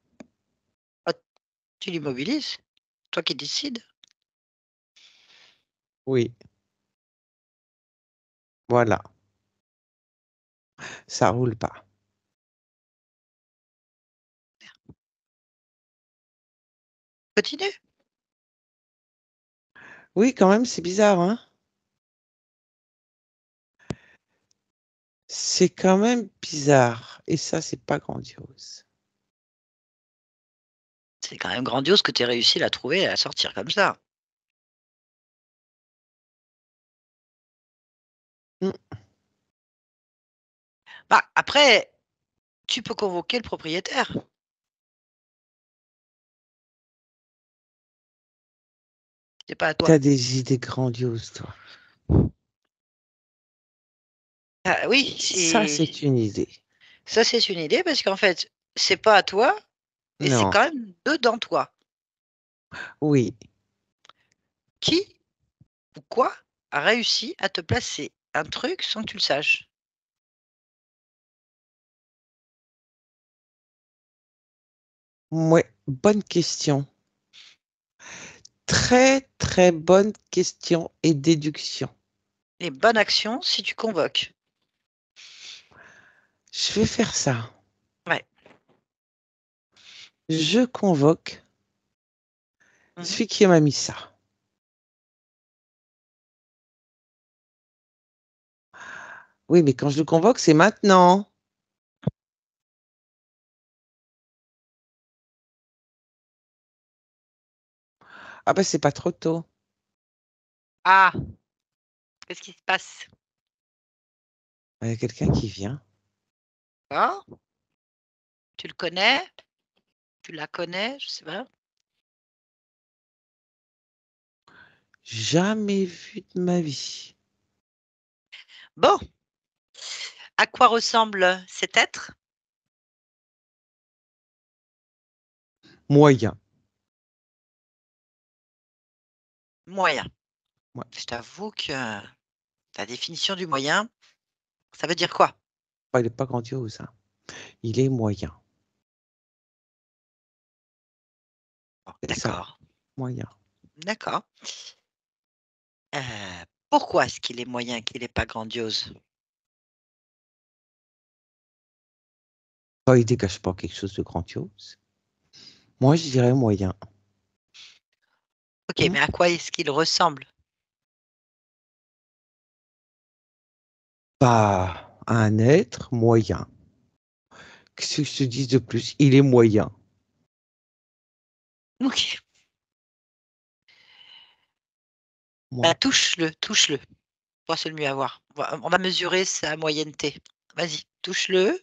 Ah, tu l'immobilises. Toi qui décides. Oui, voilà, ça roule pas. Continue. Oui, quand même, c'est bizarre, hein? C'est quand même bizarre. Et ça, c'est pas grandiose. C'est quand même grandiose que tu aies réussi à la trouver et à la sortir comme ça. Mm. Bah, après, tu peux convoquer le propriétaire. C'est pas à toi. T'as des idées grandioses, toi. Ah, oui, Ça, c'est une idée. ça c'est une idée parce qu'en fait, c'est pas à toi et c'est Non. quand même dedans toi. Oui. Qui ou quoi a réussi à te placer un truc sans que tu le saches? Ouais, bonne question. Très, très bonne question et déduction. Les bonnes actions si tu convoques. Je vais faire ça. Ouais. Je convoque Mhm. celui qui m'a mis ça. Oui, mais quand je le convoque, c'est maintenant. Ah bah c'est pas trop tôt. Ah, qu'est-ce qui se passe? Il y a quelqu'un qui vient. Hein? Tu le connais? Tu la connais? Je sais pas. Jamais vu de ma vie. Bon, à quoi ressemble cet être? Moyen. Moyen. Ouais. Je t'avoue que ta définition du moyen, ça veut dire quoi? Oh, il n'est pas grandiose, hein. Il est moyen. Bon, C'est ça, d'accord, moyen. d'accord. Pourquoi est-ce qu'il est moyen, qu'il n'est pas grandiose? Oh, il dégage pas quelque chose de grandiose. Moi, je dirais moyen. Ok, Hmm. mais à quoi est-ce qu'il ressemble? Pas un être moyen. Qu'est-ce que je te dis de plus? Il est moyen. Ok, bah Moi. touche-le, touche-le. Moi, c'est le mieux à voir. On va mesurer sa moyenneté. Vas-y, touche-le.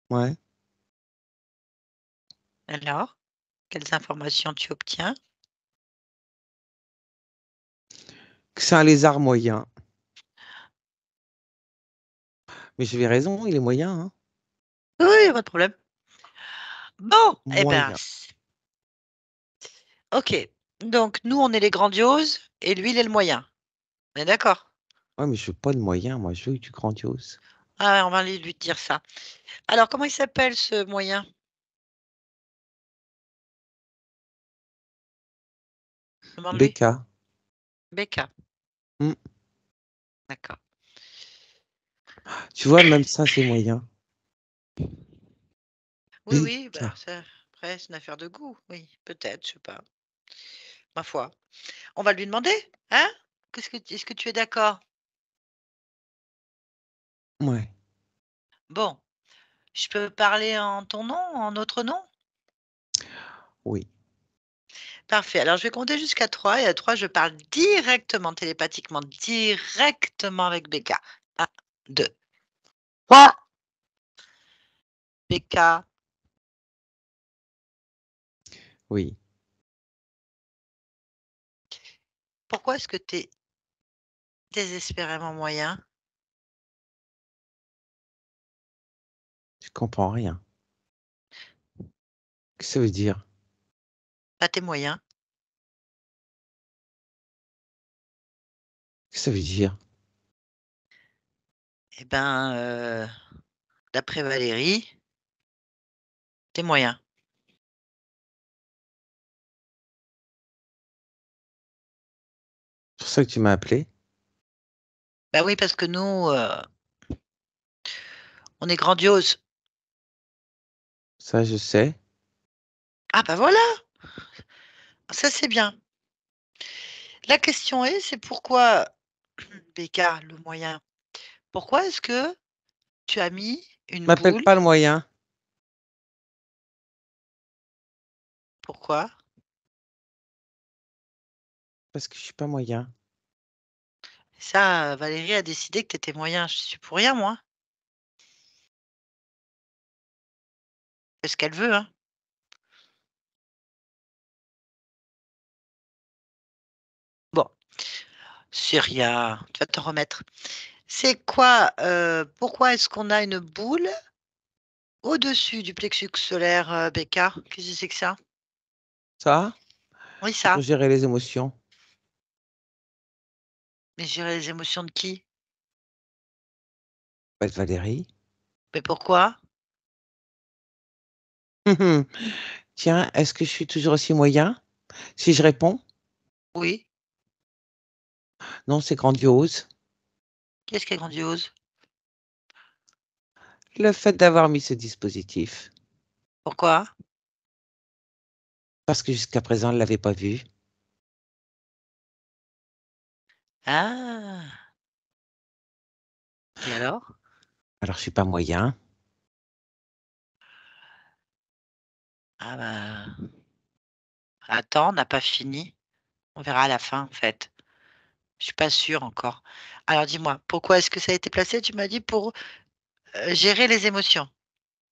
Ouais. Alors, quelles informations tu obtiens? Que c'est un lézard moyen. Mais j'avais raison, il est moyen, hein. Oui, pas de problème. Bon, eh ben, Moyen. ok. Donc, nous, on est les grandioses et lui, il est le moyen. On est d'accord? Ouais, mais je veux pas de moyen, moi, je veux du grandiose. Ah, ouais, on va lui dire ça. Alors, comment il s'appelle ce moyen? Demande-lui. BK. Becca. Hmm. D'accord. Tu vois, même ça, c'est moyen. Oui, oui, bah, BK. ça, après, c'est une affaire de goût. Oui, peut-être, je sais pas. Ma foi. On va lui demander, hein? Est-ce que tu es d'accord? Ouais. Bon, je peux parler en ton nom, en notre nom? Oui. Parfait. Alors, je vais compter jusqu'à 3 et à 3, je parle directement, télépathiquement, directement avec Becca. 1, 2. 3. Becca, Oui. pourquoi est-ce que tu es désespérément moyen? Je comprends rien. Qu'est-ce que ça veut dire? Pas tes moyens. Qu'est-ce que ça veut dire? Eh ben, d'après Valérie, tes moyens. C'est pour ça que tu m'as appelé? Bah oui, parce que nous, on est grandiose. Ça, je sais. Ah bah voilà, ça c'est bien. La question c'est pourquoi, Bécard, le moyen, pourquoi est-ce que tu as mis une M'appelle boule? pas le moyen. Pourquoi? Parce que je suis pas moyen. Ça, Valérie a décidé que tu étais moyen. Je suis pour rien, moi. C'est ce qu'elle veut, hein. Bon, c'est rien. Tu vas te remettre. C'est quoi, pourquoi est-ce qu'on a une boule au-dessus du plexus solaire, Bécard? Qu'est-ce que c'est que ça? Ça, Oui, c'est pour ça. gérer les émotions. Mais gérer les émotions de qui? Pas de Valérie. Mais pourquoi? Tiens, est-ce que je suis toujours aussi moyen? Si je réponds, Oui. non, c'est grandiose. Qu'est-ce qui est grandiose? Le fait d'avoir mis ce dispositif. Pourquoi? Parce que jusqu'à présent, elle ne l'avait pas vu. Ah! Et alors? Alors, je suis pas moyen. Ah bah, attends, on n'a pas fini. On verra à la fin, en fait. Je suis pas sûre encore. Alors dis-moi, pourquoi est-ce que ça a été placé? Tu m'as dit pour, gérer les émotions.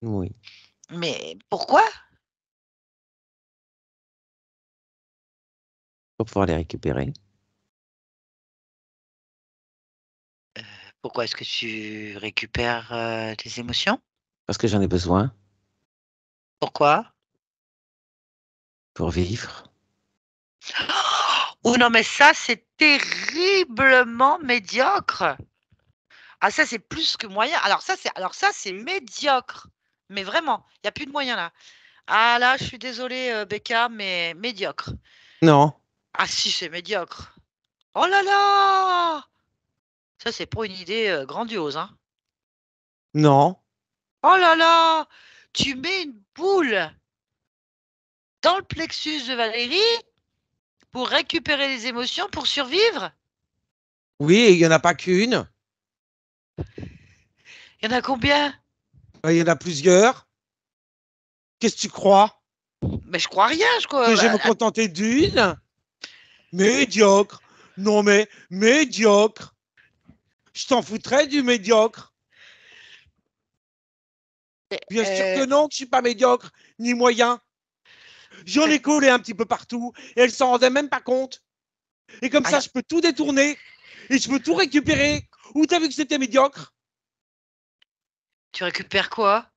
Oui. Mais pourquoi? Pour pouvoir les récupérer. Pourquoi est-ce que tu récupères, tes émotions? Parce que j'en ai besoin Pourquoi? pour vivre. Oh non, mais ça, c'est terriblement médiocre. Ah ça, c'est plus que moyen. Alors ça, c'est médiocre. Mais vraiment, il y a plus de moyen là. Ah là, je suis désolée, Becca, mais médiocre. Non, Ah si, c'est médiocre. Oh là là! Ça, c'est pas une idée, grandiose, hein. non, Oh là là! Tu mets une boule dans le plexus de Valérie pour récupérer les émotions pour survivre? oui, et il n'y en a pas qu'une. Il y en a combien? Il y en a plusieurs. Qu'est-ce que tu crois? Mais je crois rien, je crois. Que je vais me contenter d'une? Médiocre. Non, mais médiocre. Je t'en foutrais du médiocre. Bien sûr que non, que je suis pas médiocre, ni moyen. J'en ai collé un petit peu partout et elle s'en rendait même pas compte. Et comme ça, ah, je peux tout détourner et je peux tout récupérer. Où t'as vu que c'était médiocre? tu récupères quoi?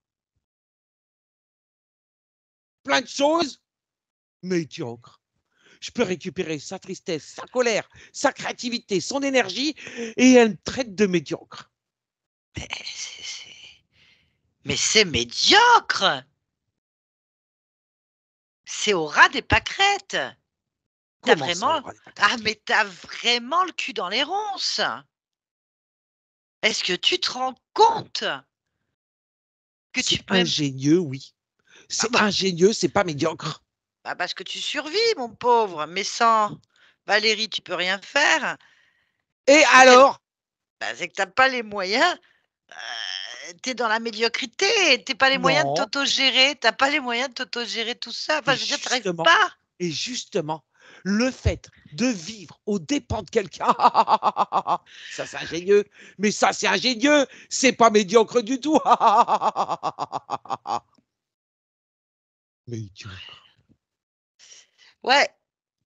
Plein de choses médiocre. Je peux récupérer sa tristesse, sa colère, sa créativité, son énergie et elle me traite de médiocre. Mais c'est médiocre! C'est au ras des pâquerettes! T'as Comment ça, vraiment. on va pas Ah, traiter? mais t'as vraiment le cul dans les ronces! Est-ce que tu te rends compte que tu C'est peux même. ingénieux, oui. Ah C'est bah, ingénieux, c'est pas médiocre. bah, parce que tu survis, mon pauvre, mais sans Valérie, tu peux rien faire. Et C'est qu'elle alors? bah, c'est que tu pas les moyens, tu es dans la médiocrité, tu pas les moyens de Non. t'autogérer, tu pas les moyens de t'autogérer tout ça. Et Enfin, je veux dire, tu justement, pas. et justement, le fait de vivre aux dépens de quelqu'un, ça c'est ingénieux, mais ça c'est ingénieux, c'est pas médiocre du tout. Médiocre. Ouais,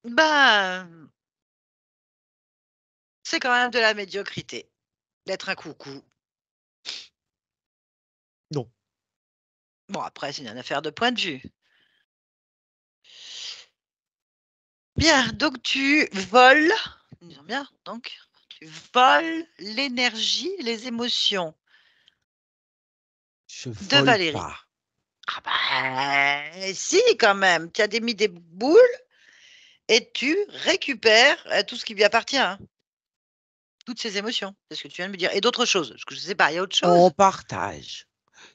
ben, c'est quand même de la médiocrité d'être un coucou. Non. Bon, après, c'est une affaire de point de vue. Bien, donc tu voles, disons bien, donc tu voles l'énergie, les émotions Je de vole Valérie. pas. Ah bah, si quand même, tu as mis des boules et tu récupères, tout ce qui lui appartient, hein, toutes ses émotions, c'est ce que tu viens de me dire et d'autres choses, parce que je sais pas, il y a autre On chose? partage.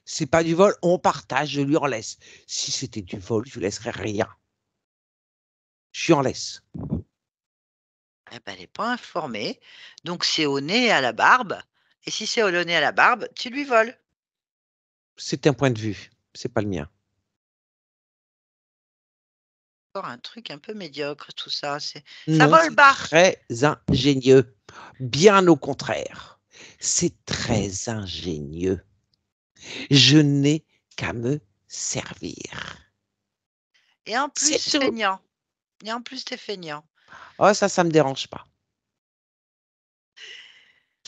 C'est pas du vol, on partage, je lui en laisse. Si c'était du vol, je lui laisserais rien. Je lui en laisse. Eh ben, elle n'est pas informée. Donc, c'est au nez et à la barbe. Et si c'est au nez et à la barbe, tu lui voles. C'est un point de vue, c'est pas le mien. Encore un truc un peu médiocre, tout ça. Ça Non, vole c'est bas. très ingénieux. Bien au contraire. C'est très ingénieux. Je n'ai qu'à me servir. Et en C'est plus, tout. feignant. Et en plus, t'es feignant. Oh, ça me dérange pas.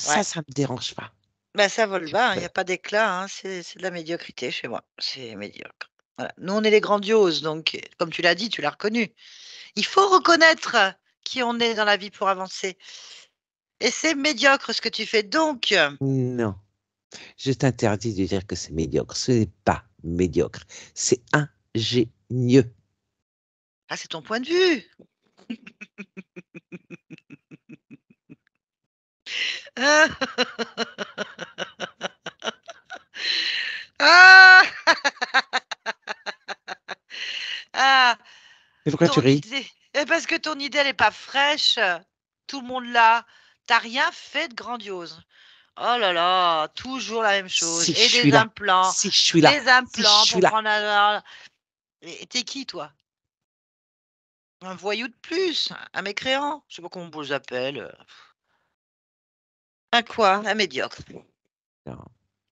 Ouais. Ça me dérange pas. Ben, ça vole Tu bas, il peux. n'y a pas d'éclat, hein, c'est de la médiocrité chez moi. C'est médiocre. Voilà. Nous, on est les grandioses, donc, comme tu l'as dit, tu l'as reconnu. Il faut reconnaître qui on est dans la vie pour avancer. Et c'est médiocre ce que tu fais. Donc, Non, je t'interdis de dire que c'est médiocre. Ce n'est pas médiocre. C'est ingénieux. ah, c'est ton point de vue. Ah, ah, Et pourquoi tu ton ris? idée. Parce que ton idée, elle n'est pas fraîche. Tout le monde l'a. T'as rien fait de grandiose. Oh là là, toujours la même chose. Si je Et suis des là, implants. si je suis là, Des si je implants suis pour là. prendre un. Et t'es qui, toi? Un voyou de plus? Un mécréant? Je sais pas comment on vous appelle. Un quoi? Un médiocre. Non,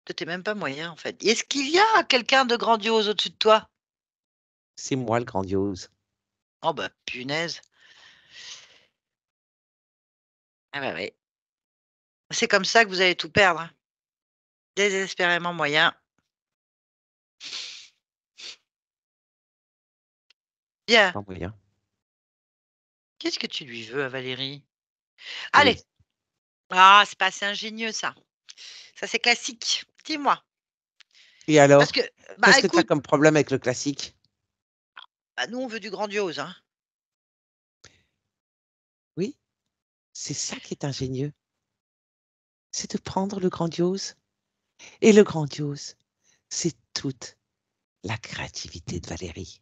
T'es même pas moyen, en fait. Est-ce qu'il y a quelqu'un de grandiose au-dessus de toi? c'est moi le grandiose. Oh bah, punaise. Ah bah oui. C'est comme ça que vous allez tout perdre, hein. Désespérément moyen. Bien. Pas moyen. Qu'est-ce que tu lui veux à Valérie? Oui. Allez. Ah, c'est pas assez ingénieux, ça. Ça, c'est classique. Dis-moi. Et Parce alors, que, bah qu'est-ce que tu as écoute, comme problème avec le classique? bah, nous, on veut du grandiose, hein. Oui, c'est ça qui est ingénieux. C'est de prendre le grandiose. Et le grandiose, c'est toute la créativité de Valérie.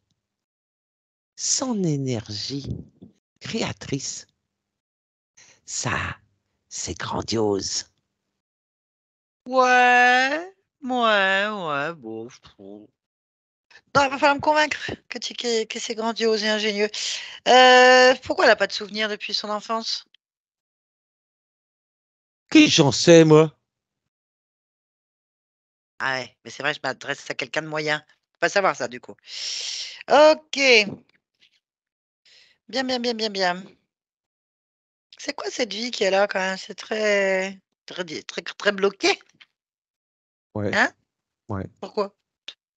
Son énergie créatrice, ça, c'est grandiose. Ouais, ouais, bon. Non, il va falloir me convaincre que c'est grandiose et ingénieux. Pourquoi elle n'a pas de souvenirs depuis son enfance? Qui j'en sais, moi? Ah ouais, mais c'est vrai, je m'adresse à quelqu'un de moyen. Faut pas savoir ça, du coup. Ok. Bien, bien, bien, bien, bien. C'est quoi cette vie qui est là quand même? C'est très bloqué, Ouais, hein? ouais. Pourquoi?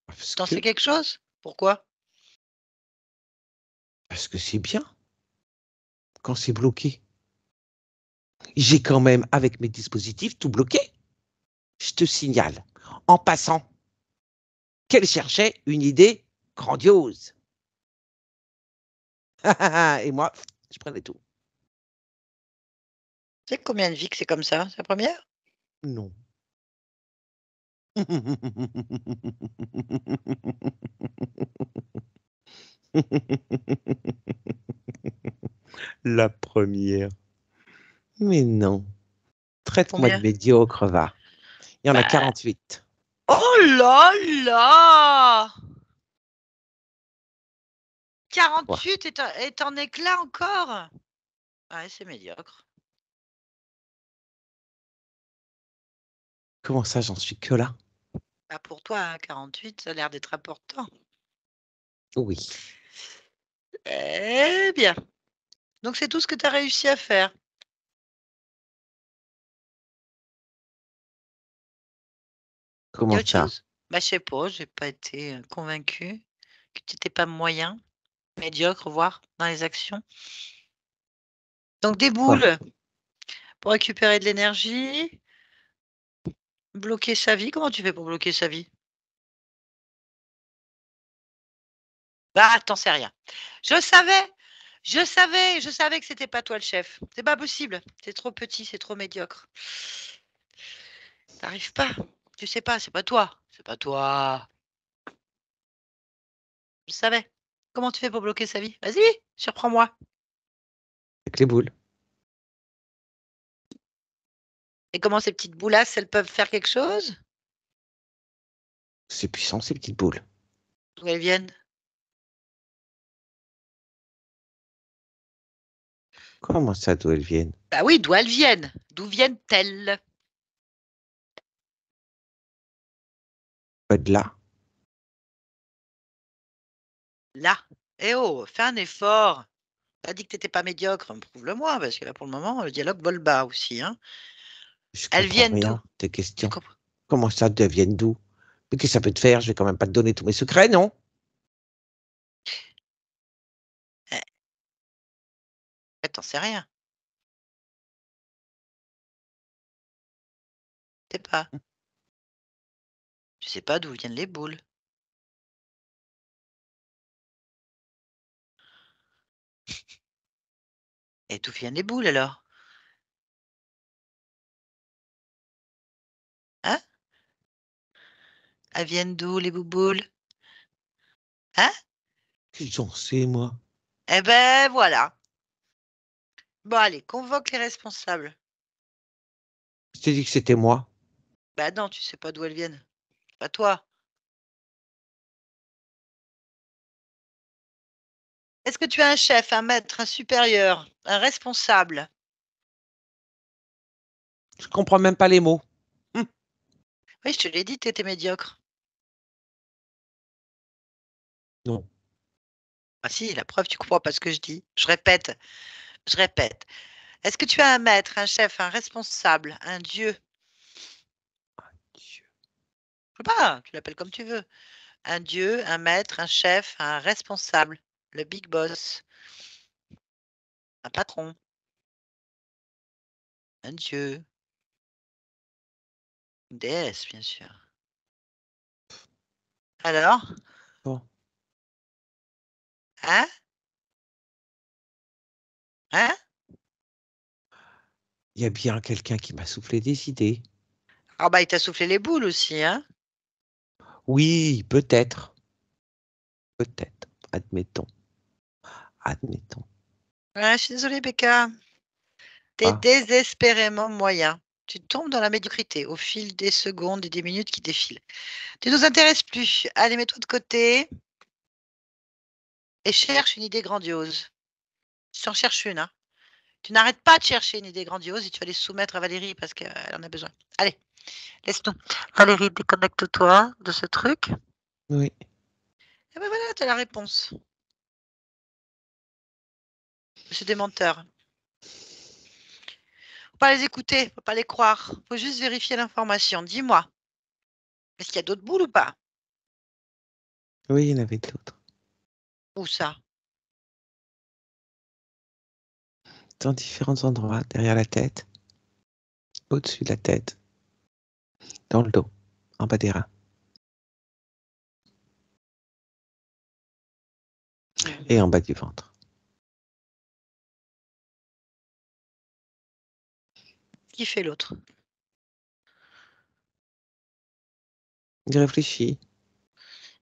Parce T'en sais que, quelque chose? Pourquoi? parce que c'est bien quand c'est bloqué. J'ai quand même, avec mes dispositifs, tout bloqué. Je te signale, en passant, qu'elle cherchait une idée grandiose. Et moi, je prenais tout. Tu sais combien de vies que c'est comme ça? C'est la première? Non. La première. Mais non. Traite-moi de Combien? médiocre, va. Il y en a Bah, 48. oh là là! Quoi? 48 est en éclat encore? Ouais, c'est médiocre. Comment ça, j'en suis que là? Bah, pour toi, hein, 48, ça a l'air d'être important. Oui. Eh bien. Donc, c'est tout ce que tu as réussi à faire. Il y a Comment autre ça? chose? Bah, je sais pas, j'ai pas été convaincue que tu n'étais pas moyen, médiocre, voire dans les actions. Donc, des Quoi? boules pour récupérer de l'énergie, bloquer sa vie. Comment tu fais pour bloquer sa vie? Bah, t'en sais rien. Je savais, je savais que c'était pas toi le chef. C'est pas possible. C'est trop petit, c'est trop médiocre. T'arrives pas. Tu sais pas, c'est pas toi. C'est pas toi. Je savais. Comment tu fais pour bloquer sa vie? Vas-y, surprends-moi. Avec les boules. Et comment ces petites boulasses, elles peuvent faire quelque chose? C'est puissant, ces petites boules. D'où elles viennent? Comment ça, d'où elles viennent? Bah oui, d'où elles viennent. D'où viennent-elles? Pas de là. Là. Eh oh, fais un effort. T'as dit que t'étais pas médiocre. Prouve-le-moi, parce que là, pour le moment, le dialogue vole bas aussi, hein. Je Elles comprends viennent d'où? rien, tes Tu questions. comprends? Comment ça, deviennent d'où? Mais qu'est-ce que ça peut te faire? Je vais quand même pas te donner tous mes secrets, non? Eh, t'en sais rien. Tu sais pas. Tu sais pas d'où viennent les boules. Et d'où viennent les boules alors? Hein? Elles viennent d'où les bouboules? Hein? Qu'est-ce que j'en sais, moi? Eh ben voilà. Bon allez, convoque les responsables. Je t'ai dit que c'était moi. Bah non, tu sais pas d'où elles viennent. Pas toi. Est-ce que tu as un chef, un maître, un supérieur, un responsable? Je comprends même pas les mots. Hum, Oui, je te l'ai dit, tu étais médiocre. Non. Ah si, la preuve, tu comprends pas ce que je dis. Je répète, je répète. Est-ce que tu as un maître, un chef, un responsable, un dieu? Dieu. Je sais pas, tu l'appelles comme tu veux. Un dieu, un maître, un chef, un responsable, le big boss, un patron, un dieu, une déesse, bien sûr. Alors? Bon. Hein? Hein? Il y a bien quelqu'un qui m'a soufflé des idées. Ah bah il t'a soufflé les boules aussi, hein? Oui, peut-être. Peut-être. Admettons. Admettons. Ouais, je suis désolée, Becca. T'es Ah, désespérément moyen. Tu tombes dans la médiocrité au fil des secondes et des minutes qui défilent. Tu nous intéresses plus. Allez, mets-toi de côté et cherche une idée grandiose. Tu t'en cherches une, hein? Tu n'arrêtes pas de chercher une idée grandiose et tu vas les soumettre à Valérie parce qu'elle en a besoin. Allez, laisse-nous. Valérie, déconnecte-toi de ce truc. oui. Et ben voilà, tu as la réponse. C'est des menteurs. Faut pas les écouter, faut pas les croire. Faut juste vérifier l'information. Dis-moi, est-ce qu'il y a d'autres boules ou pas? Oui, il y en avait d'autres. Où ça? Dans différents endroits, derrière la tête, au-dessus de la tête, dans le dos, en bas des reins et en bas du ventre. Qui fait l'autre? Il réfléchit.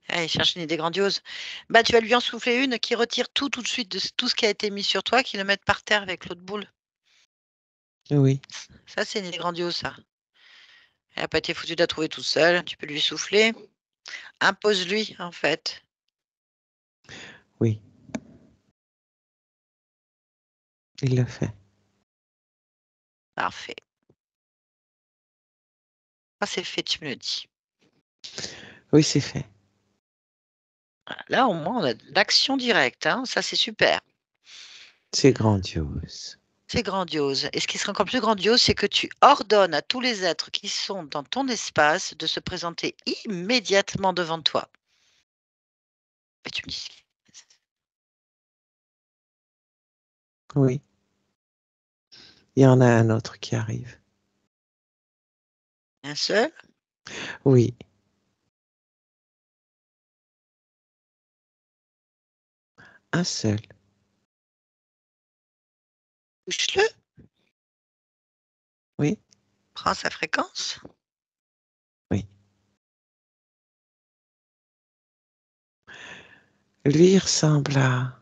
Allez, cherche une idée grandiose. Bah, tu vas lui en souffler une qui retire tout de suite de tout ce qui a été mis sur toi, qui le mette par terre avec l'autre boule. Oui, Ça, c'est une idée grandiose, ça. Elle n'a pas été foutue de la trouver tout seul. Tu peux lui souffler. Impose-lui, en fait. oui, il le fait. Parfait. Quand c'est fait, tu me le dis. Oui, c'est fait. Là, au moins, on a de l'action directe, hein. Ça, c'est super. C'est grandiose. C'est grandiose. Et ce qui serait encore plus grandiose, c'est que tu ordonnes à tous les êtres qui sont dans ton espace de se présenter immédiatement devant toi. Et tu me dis, Oui. Il y en a un autre qui arrive. un seul, Oui, un seul. touche-le, Oui, prends sa fréquence. oui. Lui, il ressemble à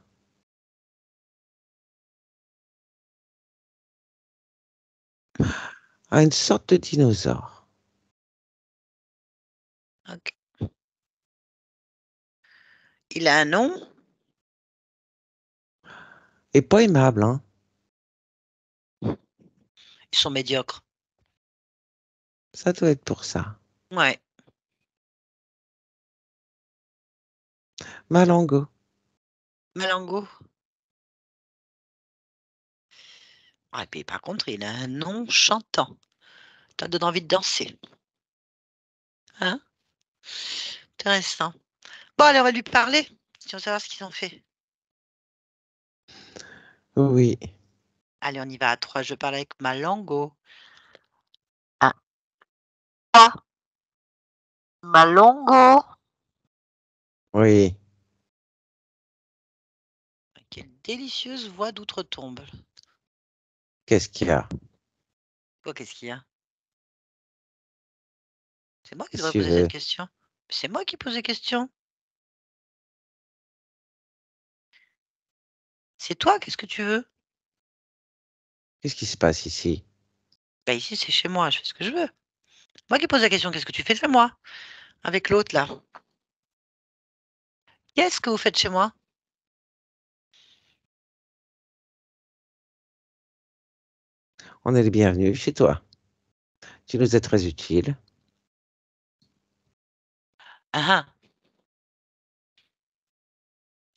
une sorte de dinosaure. Ok. Il a un nom? Et pas aimable, hein. Ils sont médiocres. Ça doit être pour ça. Ouais. Malango. Malango. Ah, et puis par contre, il a un nom chantant. Ça donne envie de danser. Hein? Intéressant. Bon, allez, on va lui parler. Si on veut savoir ce qu'ils ont fait. Oui. Allez, on y va à 3. Je parle avec Malango. Ah. Ah. Malongo. Oui. Quelle délicieuse voix d'outre-tombe. Qu'est-ce qu'il y a? Quoi, qu'est-ce qu'il y a? C'est moi qui Qu'est-ce devrais que tu poser cette veux? question. C'est moi qui pose les questions. C'est toi, qu'est-ce que tu veux? Qu'est-ce qui se passe ici? Bah ici, c'est chez moi, je fais ce que je veux. Moi qui pose la question, qu'est-ce que tu fais chez moi? Avec l'autre, là. Qu'est-ce que vous faites chez moi? On est les bienvenus chez toi. Tu nous es très utile. Ah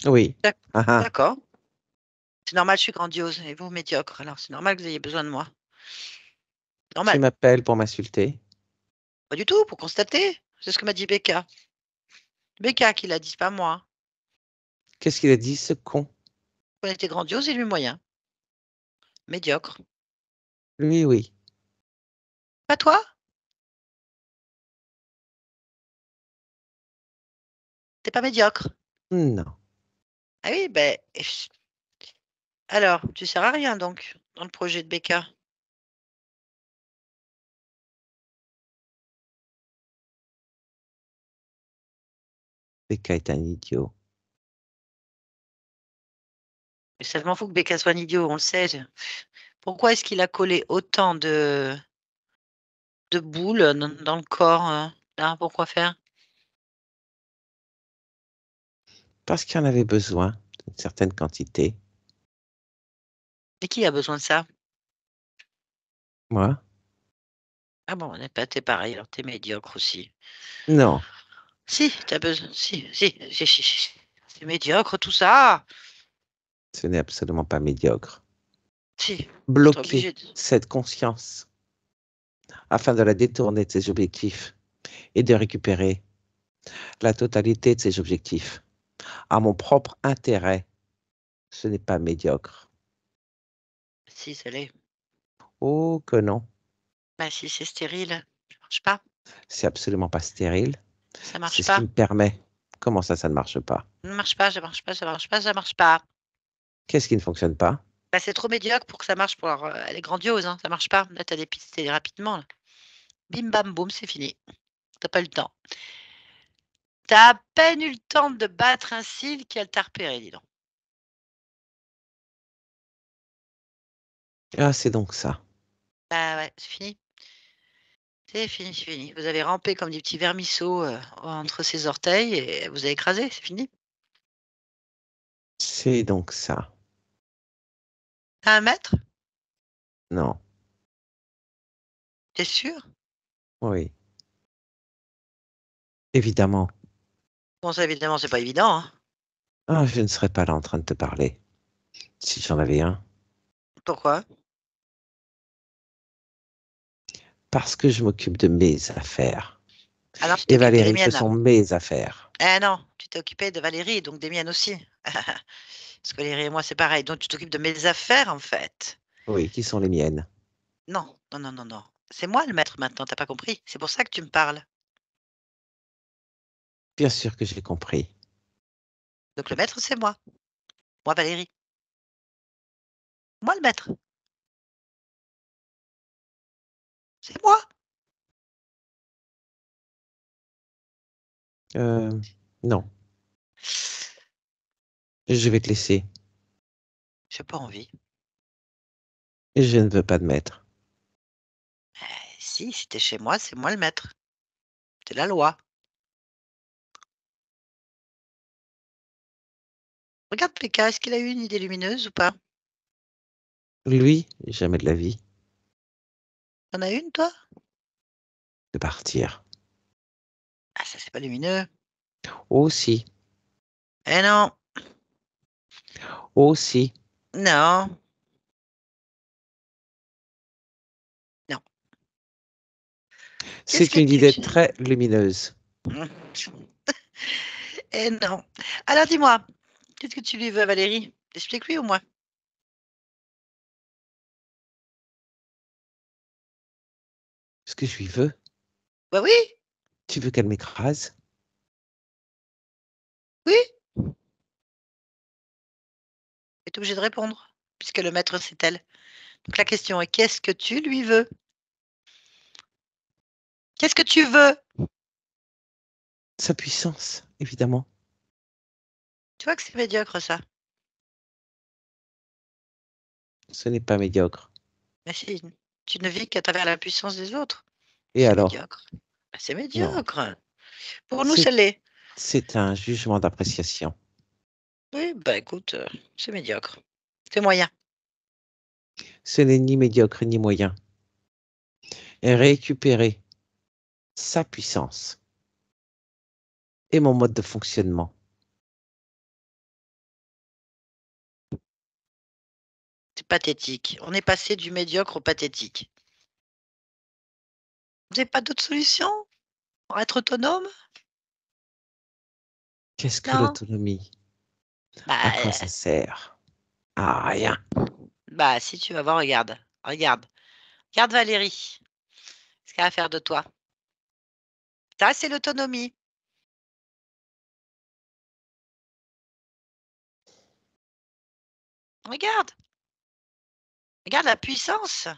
ah, Oui. Ah ah. d'accord. C'est normal, je suis grandiose et vous, médiocre. Alors, c'est normal que vous ayez besoin de moi. Tu Normal. m'appelles pour m'insulter? Pas du tout, pour constater. C'est ce que m'a dit Becca. Becca qui l'a dit, c'est pas moi. Qu'est-ce qu'il a dit, ce con? On était grandiose et lui moyen. Médiocre. Lui, oui. Pas toi? T'es pas médiocre. Non. Ah oui, ben. Alors, tu sers à rien donc, dans le projet de Becca. Becca est un idiot. Mais ça, je m'en fous que Becca soit un idiot, on le sait. Pourquoi est-ce qu'il a collé autant de boules dans le corps là, pourquoi faire? Parce qu'il en avait besoin d'une certaine quantité. Et qui a besoin de ça? Moi? Ah bon, on n'est pas, t'es pareil, alors t'es médiocre aussi. Non. Si, t'as besoin. Si. C'est médiocre tout ça. Ce n'est absolument pas médiocre. Si, vous êtes Bloquer obligé de. cette conscience afin de la détourner de ses objectifs et de récupérer la totalité de ses objectifs à mon propre intérêt, ce n'est pas médiocre. Si, ça l'est. Oh que non, Bah si, c'est stérile. Ça marche pas. c'est absolument pas stérile. Ça C'est marche ce qui pas. me permet. Comment ça ne marche pas? Ça ne marche pas, ça marche pas, ça marche pas, ça marche pas. Qu'est-ce qui ne fonctionne pas? Bah, c'est trop médiocre pour que ça marche. Elle est grandiose, hein, ça marche pas. Là, t'as dépisté rapidement. Là. Bim bam boum, c'est fini. T'as pas eu le temps. T'as à peine eu le temps de battre un cil qu'elle t'a repéré, dis donc. Ah, c'est donc ça. Bah ouais, c'est fini. C'est fini, c'est fini. Vous avez rampé comme des petits vermisseaux entre ses orteils et vous avez écrasé, c'est fini. C'est donc ça. À 1 mètre? Non. T'es sûr? Oui. Évidemment. Bon, ça, évidemment, c'est pas évident. Hein. Ah, je ne serais pas là en train de te parler si j'en avais un. Pourquoi? Parce que je m'occupe de mes affaires. Alors, tu t'es Et occupé des Valérie, ce miennes. sont mes affaires. Eh non, tu t'es occupé de Valérie, donc des miennes aussi. Parce que Valérie et moi, c'est pareil. Donc, tu t'occupes de mes affaires, en fait. Oui, qui sont les miennes. Non, non, non, non, non. C'est moi le maître maintenant, t'as pas compris? C'est pour ça que tu me parles. Bien sûr que j'ai compris. Donc, le maître, c'est moi. Moi, Valérie. Moi, le maître. C'est moi. Non. Je vais te laisser. J'ai pas envie. Je ne veux pas de maître. Si t'es chez moi, c'est moi le maître. C'est la loi. Regarde Péka, est-ce qu'il a eu une idée lumineuse ou pas? Lui, jamais de la vie, T'en as une, toi? de partir. Ah, ça, c'est pas lumineux. Aussi, Eh non, aussi. non, non. Qu'est-ce C'est que une tu... idée très lumineuse. Eh non. Alors, dis-moi, qu'est-ce que tu lui veux, Valérie? Explique-lui au moins. Ce que je lui veux, Bah oui, tu veux qu'elle m'écrase? oui. Tu es obligé de répondre, puisque le maître, c'est elle. Donc, la question est, qu'est-ce que tu lui veux? Qu'est-ce que tu veux? Sa puissance, évidemment. Tu vois que c'est médiocre, ça. Ce n'est pas médiocre. Mais si, tu ne vis qu'à travers la puissance des autres. Et C'est alors? médiocre. Bah, c'est Non. médiocre. Pour nous, C'est ça l'est. c'est un jugement d'appréciation. Oui, bah écoute, c'est médiocre. C'est moyen. Ce n'est ni médiocre ni moyen. Et récupérer sa puissance et mon mode de fonctionnement. C'est pathétique. On est passé du médiocre au pathétique. Vous n'avez pas d'autre solution pour être autonome? Qu'est-ce que Non? l'autonomie? À quoi Bah, ça sert? À rien. bah, si tu vas voir, regarde. Regarde. Regarde Valérie. Ce qu'elle a à faire de toi. Ça, c'est l'autonomie. Regarde. Regarde la puissance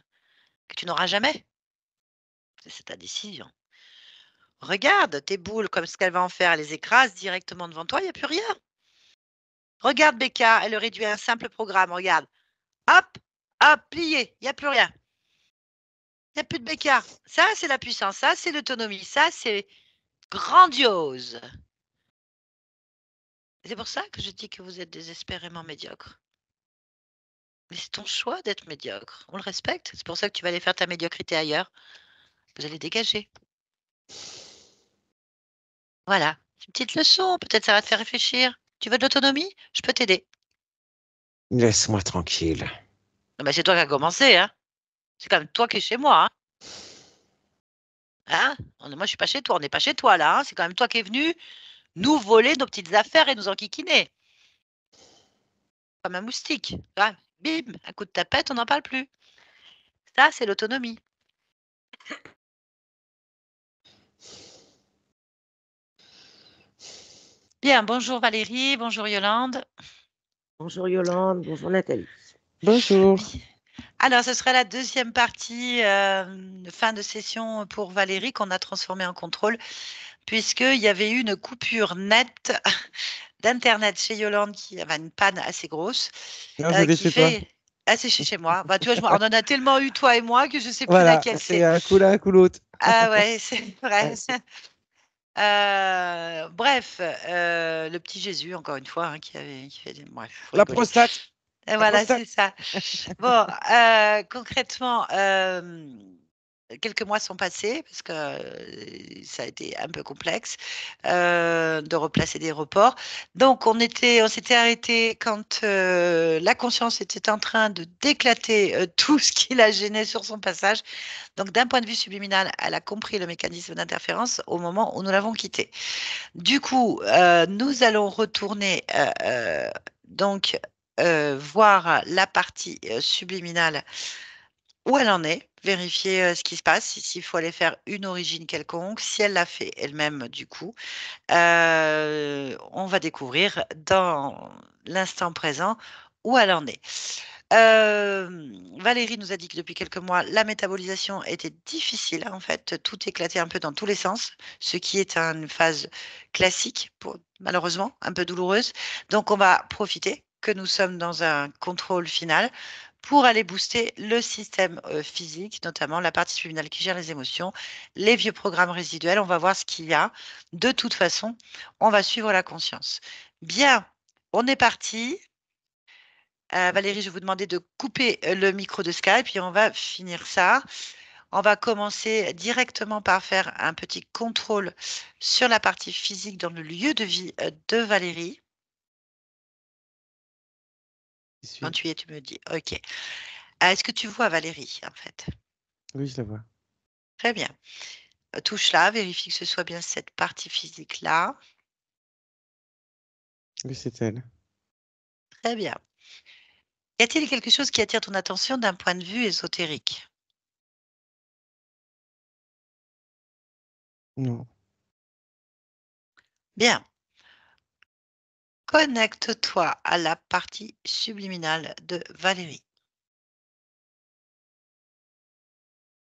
que tu n'auras jamais. C'est ta décision. Regarde tes boules, comme ce qu'elle va en faire. Elle les écrase directement devant toi, il n'y a plus rien. Regarde Becca, elle le réduit à un simple programme. Regarde. Hop, hop, plié. Il n'y a plus rien. Il n'y a plus de Becca. Ça, c'est la puissance. Ça, c'est l'autonomie. Ça, c'est grandiose. C'est pour ça que je dis que vous êtes désespérément médiocre. Mais c'est ton choix d'être médiocre. On le respecte. C'est pour ça que tu vas aller faire ta médiocrité ailleurs. Vous allez dégager. Voilà. C'est une petite leçon. Peut-être ça va te faire réfléchir. Tu veux de l'autonomie? Je peux t'aider. Laisse-moi tranquille. Non, mais c'est toi qui as commencé, hein. C'est quand même toi qui es chez moi, hein. Hein? Moi, je suis pas chez toi. On n'est pas chez toi, là, hein. C'est quand même toi qui es venu nous voler nos petites affaires et nous enquiquiner. Comme un moustique. Ah, bim, un coup de tapette, on n'en parle plus. Ça, c'est l'autonomie. Bien, bonjour Valérie, bonjour Yolande. Bonjour Yolande, bonjour Nathalie. Bonjour. Bien. Alors, ce sera la deuxième partie, fin de session pour Valérie qu'on a transformée en contrôle, puisqu'il y avait eu une coupure nette d'Internet chez Yolande qui avait une panne assez grosse, Non, c'était qui chez toi. fait... Ah, c'est chez moi. Bah, tu vois, on en a tellement eu, toi et moi, que je ne sais plus Voilà, laquelle c'est c'est. un coup l'un, un coup l'autre. Ah ouais, c'est vrai. Ouais, Bref, le petit Jésus, encore une fois, hein, qui fait des... Bref, faut la rigoler. prostate. Et La voilà, prostate. c'est ça. Bon, concrètement, quelques mois sont passés parce que ça a été un peu complexe de replacer des reports. Donc, on s'était arrêté quand la conscience était en train de d'éclater tout ce qui la gênait sur son passage. Donc, d'un point de vue subliminal, elle a compris le mécanisme d'interférence au moment où nous l'avons quitté. Du coup, nous allons retourner donc voir la partie subliminale où elle en est, vérifier ce qui se passe, s'il faut aller faire une origine quelconque, si elle l'a fait elle-même du coup. On va découvrir dans l'instant présent où elle en est. Valérie nous a dit que depuis quelques mois, la métabolisation était difficile, hein, en fait, tout éclatait un peu dans tous les sens, ce qui est une phase classique, malheureusement, un peu douloureuse. Donc, on va profiter que nous sommes dans un contrôle final pour aller booster le système physique, notamment la partie subliminale qui gère les émotions, les vieux programmes résiduels. On va voir ce qu'il y a. De toute façon, on va suivre la conscience. Bien, on est parti. Valérie, je vais vous demander de couper le micro de Skype et on va finir ça. On va commencer directement par faire un petit contrôle sur la partie physique dans le lieu de vie de Valérie. Quand tu y es, tu me dis OK. Est-ce que tu vois Valérie, en fait? Oui, je la vois. Très bien. Touche là, vérifie que ce soit bien cette partie physique-là. Oui, c'est elle. Très bien. Y a-t-il quelque chose qui attire ton attention d'un point de vue ésotérique? Non. Bien. Connecte-toi à la partie subliminale de Valérie.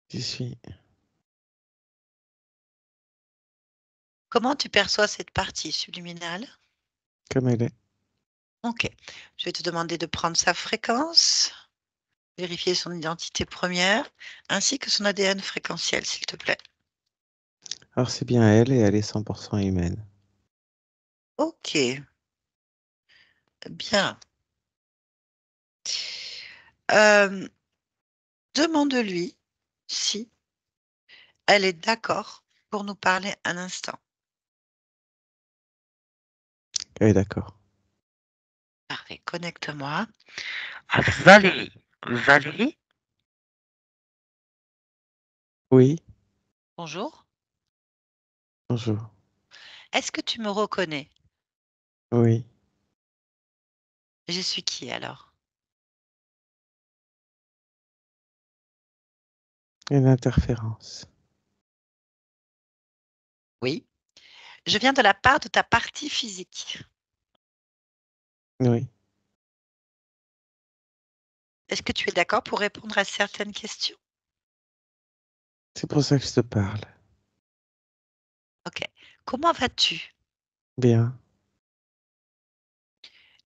J'y suis. Comment tu perçois cette partie subliminale? Comme elle est. OK. Je vais te demander de prendre sa fréquence, vérifier son identité première, ainsi que son ADN fréquentiel, s'il te plaît. Alors, c'est bien elle et elle est 100% humaine. OK. Bien. Euh, demande-lui si elle est d'accord pour nous parler un instant. Elle est d'accord. Parfait. Connecte-moi à Valérie. Valérie, Oui, bonjour. bonjour. Est-ce que tu me reconnais? Oui, Je suis qui alors? une interférence. Oui. Je viens de la part de ta partie physique. Oui, Est-ce que tu es d'accord pour répondre à certaines questions? c'est pour ça que je te parle. OK. Comment vas-tu? Bien,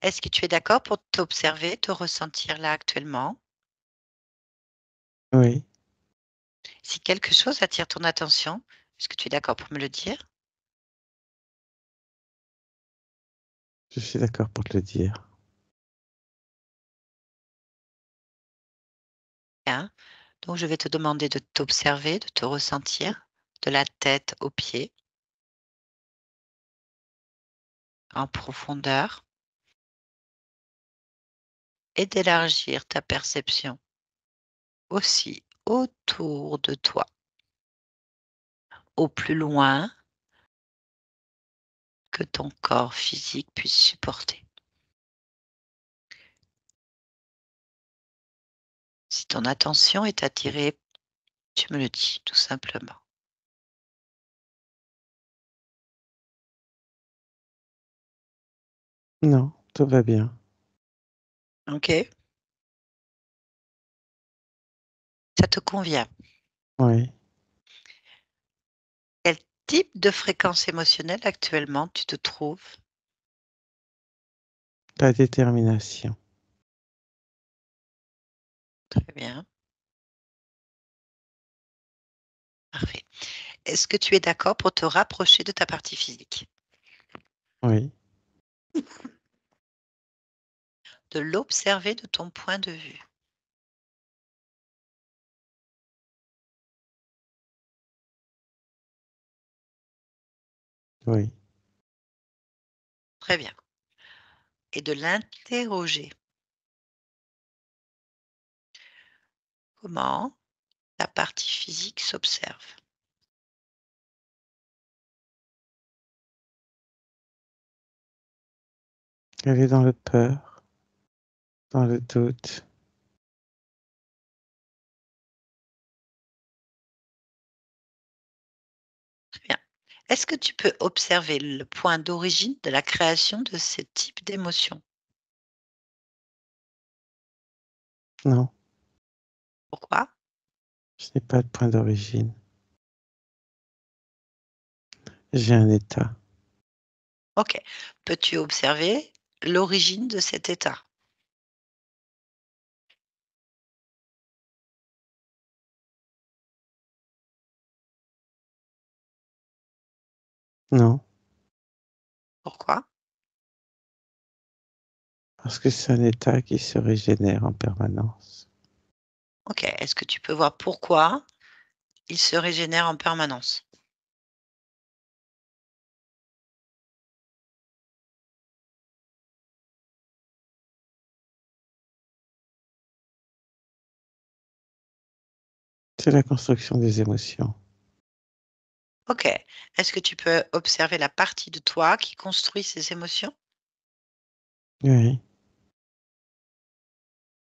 Est-ce que tu es d'accord pour t'observer, te ressentir là actuellement? oui, Si quelque chose attire ton attention, est-ce que tu es d'accord pour me le dire? je suis d'accord pour te le dire. Bien. Donc, je vais te demander de t'observer, de te ressentir de la tête aux pieds en profondeur et d'élargir ta perception aussi autour de toi, au plus loin que ton corps physique puisse supporter. Si ton attention est attirée, tu me le dis tout simplement. Non, tout va bien. OK? Ça te convient? Oui, Quel type de fréquence émotionnelle actuellement tu te trouves? la détermination. Très bien, parfait. Est-ce que tu es d'accord pour te rapprocher de ta partie physique? Oui, De l'observer de ton point de vue? oui, Très bien. Et de l'interroger. Comment la partie physique s'observe? elle est dans le peur, dans le doute. Très bien. Est-ce que tu peux observer le point d'origine de la création de ce type d'émotion? Non, Pourquoi? je n'ai pas de point d'origine. J'ai un état. OK. Peux-tu observer l'origine de cet état? Non, Pourquoi? parce que c'est un état qui se régénère en permanence. OK. Est-ce que tu peux voir pourquoi il se régénère en permanence? C'est la construction des émotions. OK. Est-ce que tu peux observer la partie de toi qui construit ces émotions? Oui,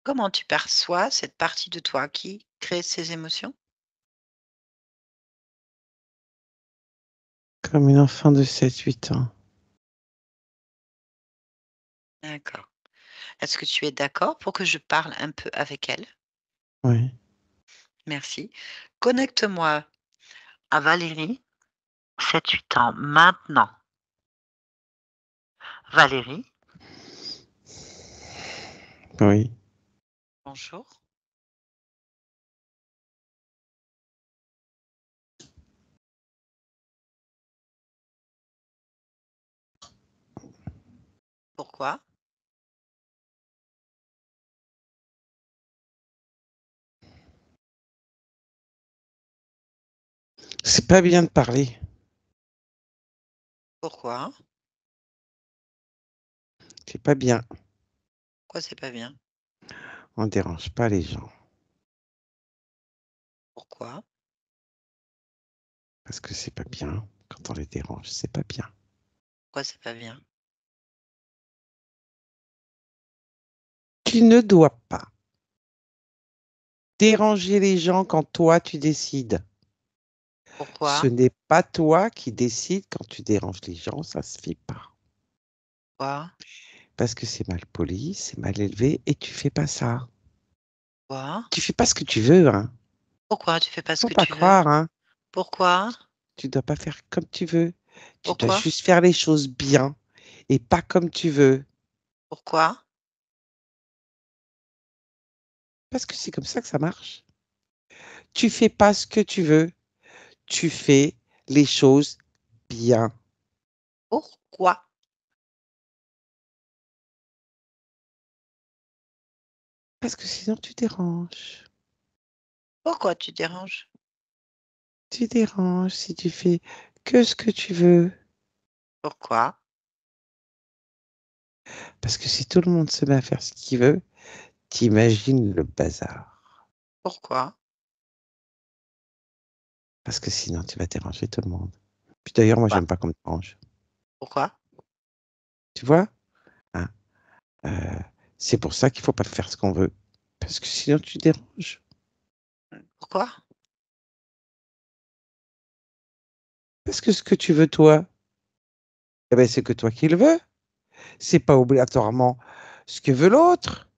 Comment tu perçois cette partie de toi qui crée ces émotions? comme une enfant de 7, 8 ans. D'accord. Est-ce que tu es d'accord pour que je parle un peu avec elle? Oui. Merci. Connecte-moi à Valérie, 7-8 ans, maintenant. Valérie, Oui. bonjour. Pourquoi? C'est pas bien de parler. Pourquoi? C'est pas bien. Pourquoi c'est pas bien? On dérange pas les gens. Pourquoi? Parce que c'est pas bien. Quand on les dérange, c'est pas bien. Pourquoi c'est pas bien? Tu ne dois pas déranger les gens quand toi tu décides. Ce Pourquoi? n'est pas toi qui décides quand tu déranges les gens, ça se fait pas. Pourquoi? Parce que c'est mal poli, c'est mal élevé et tu fais pas ça. Pourquoi? Tu fais pas ce que tu veux, hein. Pourquoi tu fais pas ce Faut que pas tu veux? croire, hein. Pourquoi? Tu dois pas faire comme tu veux. Tu dois Pourquoi? juste faire les choses bien et pas comme tu veux. Pourquoi? Parce que c'est comme ça que ça marche. Tu fais pas ce que tu veux. Tu fais les choses bien. Pourquoi? Parce que sinon tu déranges. Pourquoi tu déranges? Tu déranges si tu fais que ce que tu veux. Pourquoi? Parce que si tout le monde se met à faire ce qu'il veut, t'imagines le bazar. Pourquoi? Parce que sinon tu vas déranger tout le monde. Puis d'ailleurs, moi, Pourquoi? j'aime pas qu'on me dérange. Pourquoi? Tu vois? Hein, euh, c'est pour ça qu'il faut pas faire ce qu'on veut. Parce que sinon tu déranges. Pourquoi? Parce que ce que tu veux, toi, eh ben, c'est que toi qui le veux. C'est pas obligatoirement ce que veut l'autre.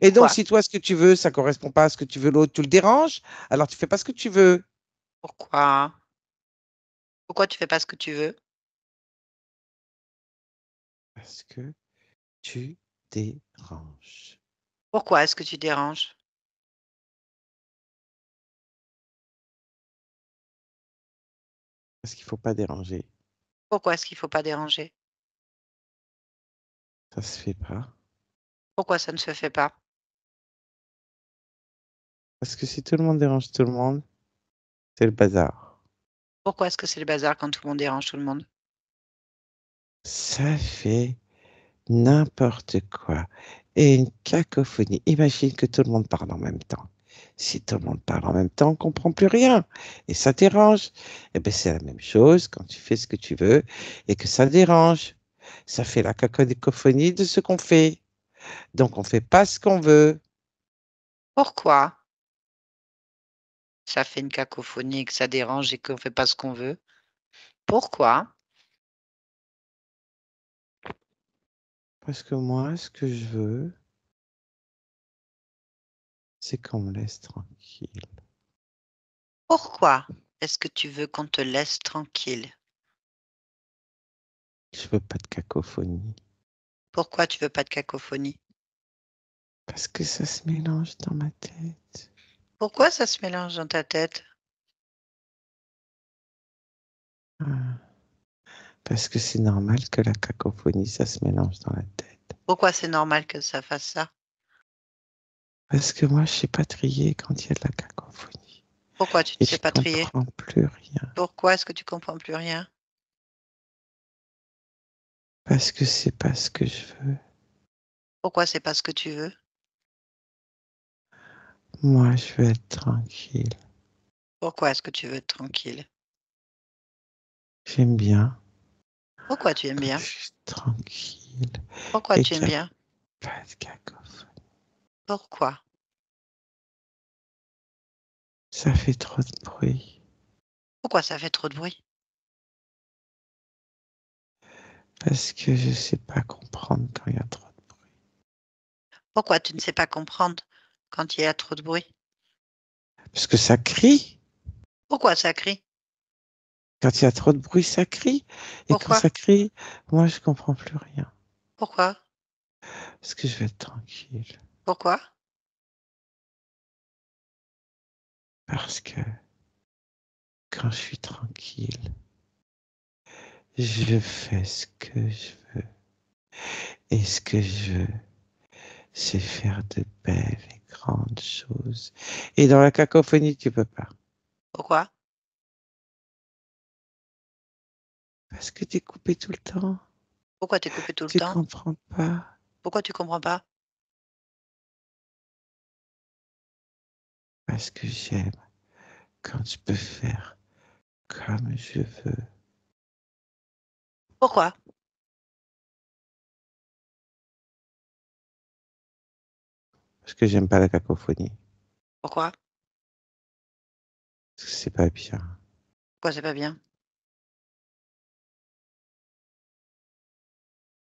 Et donc, Pourquoi? si toi, ce que tu veux, ça correspond pas à ce que tu veux l'autre, tu le déranges, alors tu fais pas ce que tu veux. Pourquoi? Pourquoi tu fais pas ce que tu veux? Parce que tu déranges. Pourquoi est-ce que tu déranges? Parce qu'il faut pas déranger. Pourquoi est-ce qu'il faut pas déranger? Ça se fait pas. Pourquoi ça ne se fait pas? Parce que si tout le monde dérange tout le monde, c'est le bazar. Pourquoi est-ce que c'est le bazar quand tout le monde dérange tout le monde? Ça fait n'importe quoi. Et une cacophonie. Imagine que tout le monde parle en même temps. Si tout le monde parle en même temps, on comprend plus rien. Et ça dérange. Eh bien, c'est la même chose quand tu fais ce que tu veux et que ça dérange. Ça fait la cacophonie de ce qu'on fait. Donc, on fait pas ce qu'on veut. Pourquoi ça fait une cacophonie et que ça dérange et qu'on fait pas ce qu'on veut? Pourquoi? Parce que moi, ce que je veux, c'est qu'on me laisse tranquille. Pourquoi est-ce que tu veux qu'on te laisse tranquille? Je veux pas de cacophonie. Pourquoi tu veux pas de cacophonie? Parce que ça se mélange dans ma tête. Pourquoi ça se mélange dans ta tête? Ah, parce que c'est normal que la cacophonie, ça se mélange dans la tête. Pourquoi c'est normal que ça fasse ça? Parce que moi, je sais pas trier quand il y a de la cacophonie. Pourquoi tu ne Et sais je pas trier? comprends plus rien. Pourquoi est-ce que tu comprends plus rien? Parce que c'est pas ce que je veux. Pourquoi c'est pas ce que tu veux? Moi, je veux être tranquille. Pourquoi est-ce que tu veux être tranquille? J'aime bien Pourquoi tu aimes quand bien? je suis tranquille Pourquoi et tu qu'il aimes n'y a bien? pas de cacophonie. Pourquoi? Ça fait trop de bruit. Pourquoi ça fait trop de bruit? Parce que je sais pas comprendre quand il y a trop de bruit. Pourquoi tu ne sais pas comprendre quand il y a trop de bruit? Parce que ça crie. Pourquoi ça crie? Quand il y a trop de bruit, ça crie. Et quand Pourquoi? ça crie, moi, je comprends plus rien. Pourquoi? Parce que je vais être tranquille. Pourquoi? Parce que quand je suis tranquille, je fais ce que je veux. Et ce que je veux, c'est faire de belles et grandes choses. Et dans la cacophonie, tu peux pas. Pourquoi? Parce que tu es coupé tout le temps. Pourquoi t'es coupé tout le Tu temps? comprends pas. Pourquoi tu comprends pas? Parce que j'aime quand je peux faire comme je veux. Pourquoi? Parce que j'aime pas la cacophonie. Pourquoi? Parce que c'est pas bien. Pourquoi c'est pas bien?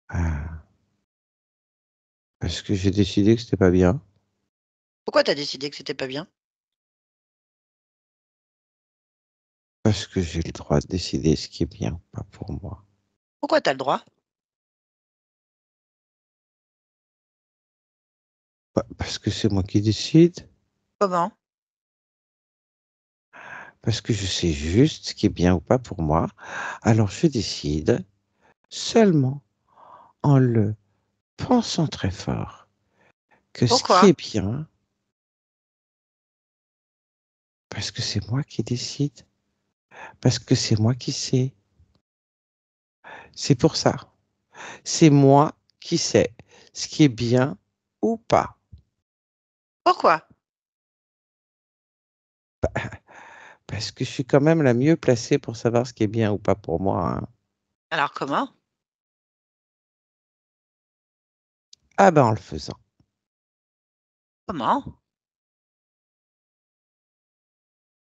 Ah, parce que j'ai décidé que c'était pas bien. Pourquoi t'as décidé que c'était pas bien? Parce que j'ai le droit de décider ce qui est bien ou pas pour moi. Pourquoi t'as le droit? Parce que c'est moi qui décide. Comment? Parce que je sais juste ce qui est bien ou pas pour moi. Alors je décide seulement en le pensant très fort que ce qui Pourquoi? est bien, parce que c'est moi qui décide, parce que c'est moi qui sais. C'est pour ça. C'est moi qui sais ce qui est bien ou pas. Pourquoi? Parce que je suis quand même la mieux placée pour savoir ce qui est bien ou pas pour moi, hein. Alors comment? Ah ben en le faisant. Comment?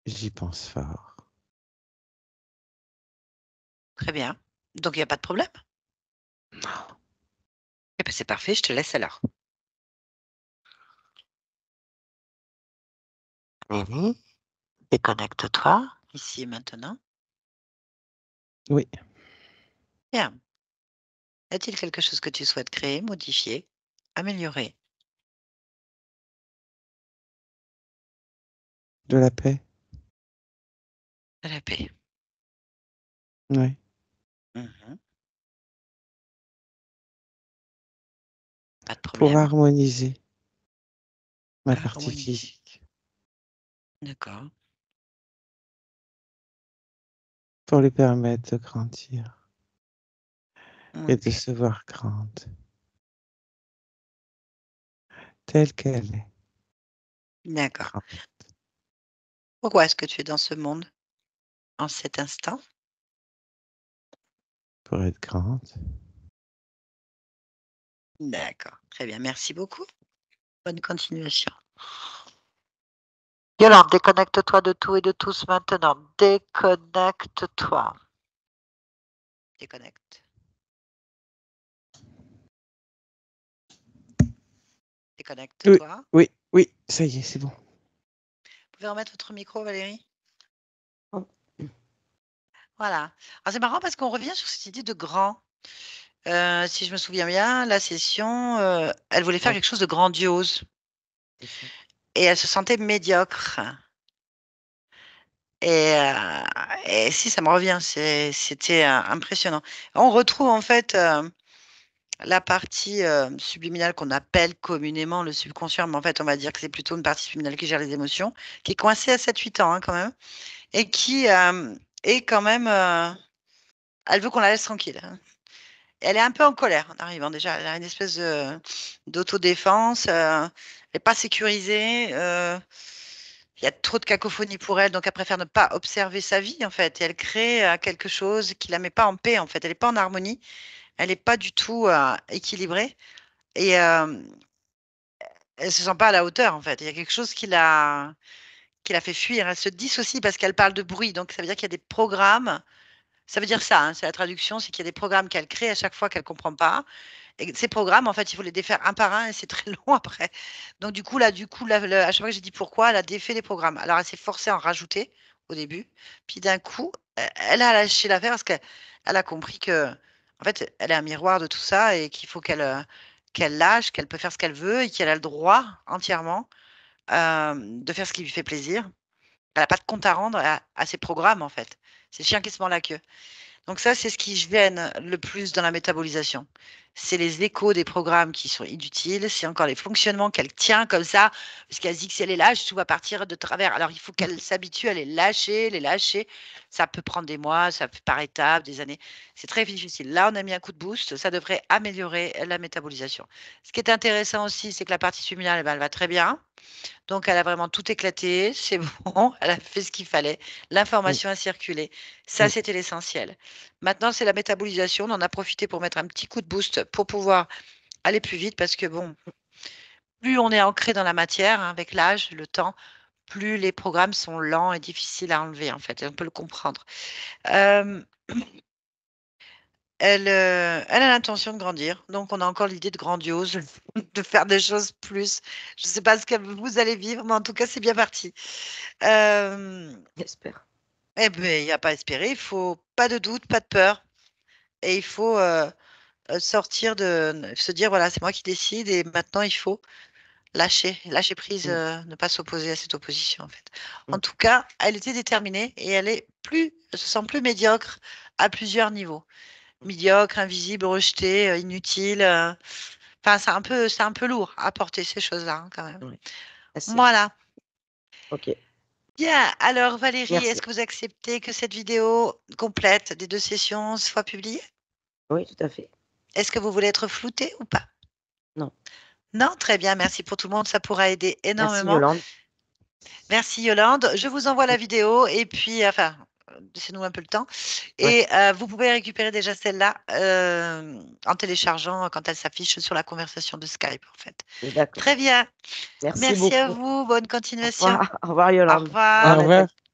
J'y pense fort. Très bien. Donc il n'y a pas de problème? Eh ben, c'est parfait, je te laisse alors. Lévi, déconnecte-toi ici et maintenant. Oui, Bien. Y a-t-il quelque chose que tu souhaites créer, modifier, améliorer? de la paix. De la paix. Oui. Mhm. Pas de Pour problème. harmoniser ma partie Harmoniser. physique. D'accord. Pour lui permettre de grandir et de Ok. se voir grande, telle qu'elle est. D'accord. Grande. Pourquoi est-ce que tu es dans ce monde en cet instant? Pour être grande. D'accord. Très bien. Merci beaucoup. Bonne continuation. Yolande, déconnecte-toi de tout et de tous maintenant. Déconnecte-toi. Déconnecte. Oui, Déconnecte-toi. oui, Oui, ça y est, c'est bon. Vous pouvez remettre votre micro, Valérie? Oh. Voilà. Alors c'est marrant parce qu'on revient sur cette idée de grand. Si je me souviens bien, la session, elle voulait faire Ouais, quelque chose de grandiose c'est ça. et elle se sentait médiocre et si ça me revient, c'était, impressionnant. On retrouve en fait, la partie, subliminale qu'on appelle communément le subconscient, mais en fait, on va dire que c'est plutôt une partie subliminale qui gère les émotions, qui est coincée à 7-8 ans, hein, quand même et qui, est quand même, elle veut qu'on la laisse tranquille, hein. Elle est un peu en colère en arrivant déjà. Elle a une espèce d'autodéfense. Elle n'est pas sécurisée. Il y a trop de cacophonie pour elle, donc elle préfère ne pas observer sa vie en fait. Et elle crée quelque chose qui la met pas en paix en fait. Elle n'est pas en harmonie. Elle n'est pas du tout équilibrée. Et elle se sent pas à la hauteur en fait. Il y a quelque chose qui la fait fuir. Elle se dissocie parce qu'elle parle de bruit. Donc ça veut dire qu'il y a des programmes. Ça veut dire ça, hein, c'est la traduction, c'est qu'il y a des programmes qu'elle crée à chaque fois qu'elle comprend pas. Et ces programmes, en fait, il faut les défaire un par un et c'est très long après. Donc du coup là, à chaque fois que j'ai dit pourquoi, elle a défait les programmes. Alors elle s'est forcée à en rajouter au début, puis d'un coup, elle a lâché l'affaire parce qu'elle a compris que, en fait, elle est un miroir de tout ça et qu'il faut qu'elle lâche, qu'elle peut faire ce qu'elle veut et qu'elle a le droit entièrement de faire ce qui lui fait plaisir. Elle n'a pas de compte à rendre à ses programmes, en fait. C'est le chien qui se mord la queue. Donc ça, c'est ce qui gêne le plus dans la métabolisation. C'est les échos des programmes qui sont inutiles, c'est encore les fonctionnements qu'elle tient comme ça, parce qu'elle se dit que si elle les lâche, tout va partir de travers. Alors il faut qu'elle s'habitue à les lâcher, les lâcher. Ça peut prendre des mois, ça peut par étapes, des années. C'est très difficile. Là, on a mis un coup de boost, ça devrait améliorer la métabolisation. Ce qui est intéressant aussi, c'est que la partie subliminale, eh ben, elle va très bien. Donc, elle a vraiment tout éclaté, c'est bon, elle a fait ce qu'il fallait, Mm, l'information a circulé. Ça, mm. c'était l'essentiel. Maintenant, c'est la métabolisation. On en a profité pour mettre un petit coup de boost pour pouvoir aller plus vite parce que, bon, plus on est ancré dans la matière, hein, avec l'âge, le temps, plus les programmes sont lents et difficiles à enlever, en fait. Et on peut le comprendre. Euh, elle a l'intention de grandir, donc on a encore l'idée de grandiose, de faire des choses plus. Je ne sais pas ce que vous allez vivre, mais en tout cas, c'est bien parti. Euh, J'espère. Eh ben, il y a pas à espérer, il faut pas de doute, pas de peur et il faut, sortir se dire: «Voilà, c'est moi qui décide et maintenant il faut lâcher prise, Mm, ne pas s'opposer à cette opposition, en fait». En mm. tout cas, elle était déterminée et elle se sent plus médiocre à plusieurs niveaux. Médiocre, invisible, rejetée, inutile, enfin, c'est un peu lourd à porter ces choses-là, hein, quand même. Ouais, assez. Voilà. Ok, Bien, alors Valérie, est-ce merci. que vous acceptez que cette vidéo complète des 2 sessions soit publiée? Oui, tout à fait. Est-ce que vous voulez être floutée ou pas? Non. Non? Très bien, merci pour tout le monde, ça pourra aider Merci, énormément. Yolande. Merci Yolande. Je vous envoie la Mm, vidéo et puis enfin, laissez-nous un peu le temps ouais, et vous pouvez récupérer déjà celle-là, en téléchargeant quand elle s'affiche sur la conversation de Skype, en fait. d'accord. Très bien. Merci Merci à beaucoup. vous, bonne Au continuation. revoir. Au revoir, Au Yolande. Au revoir. revoir, Au revoir. Nathalie.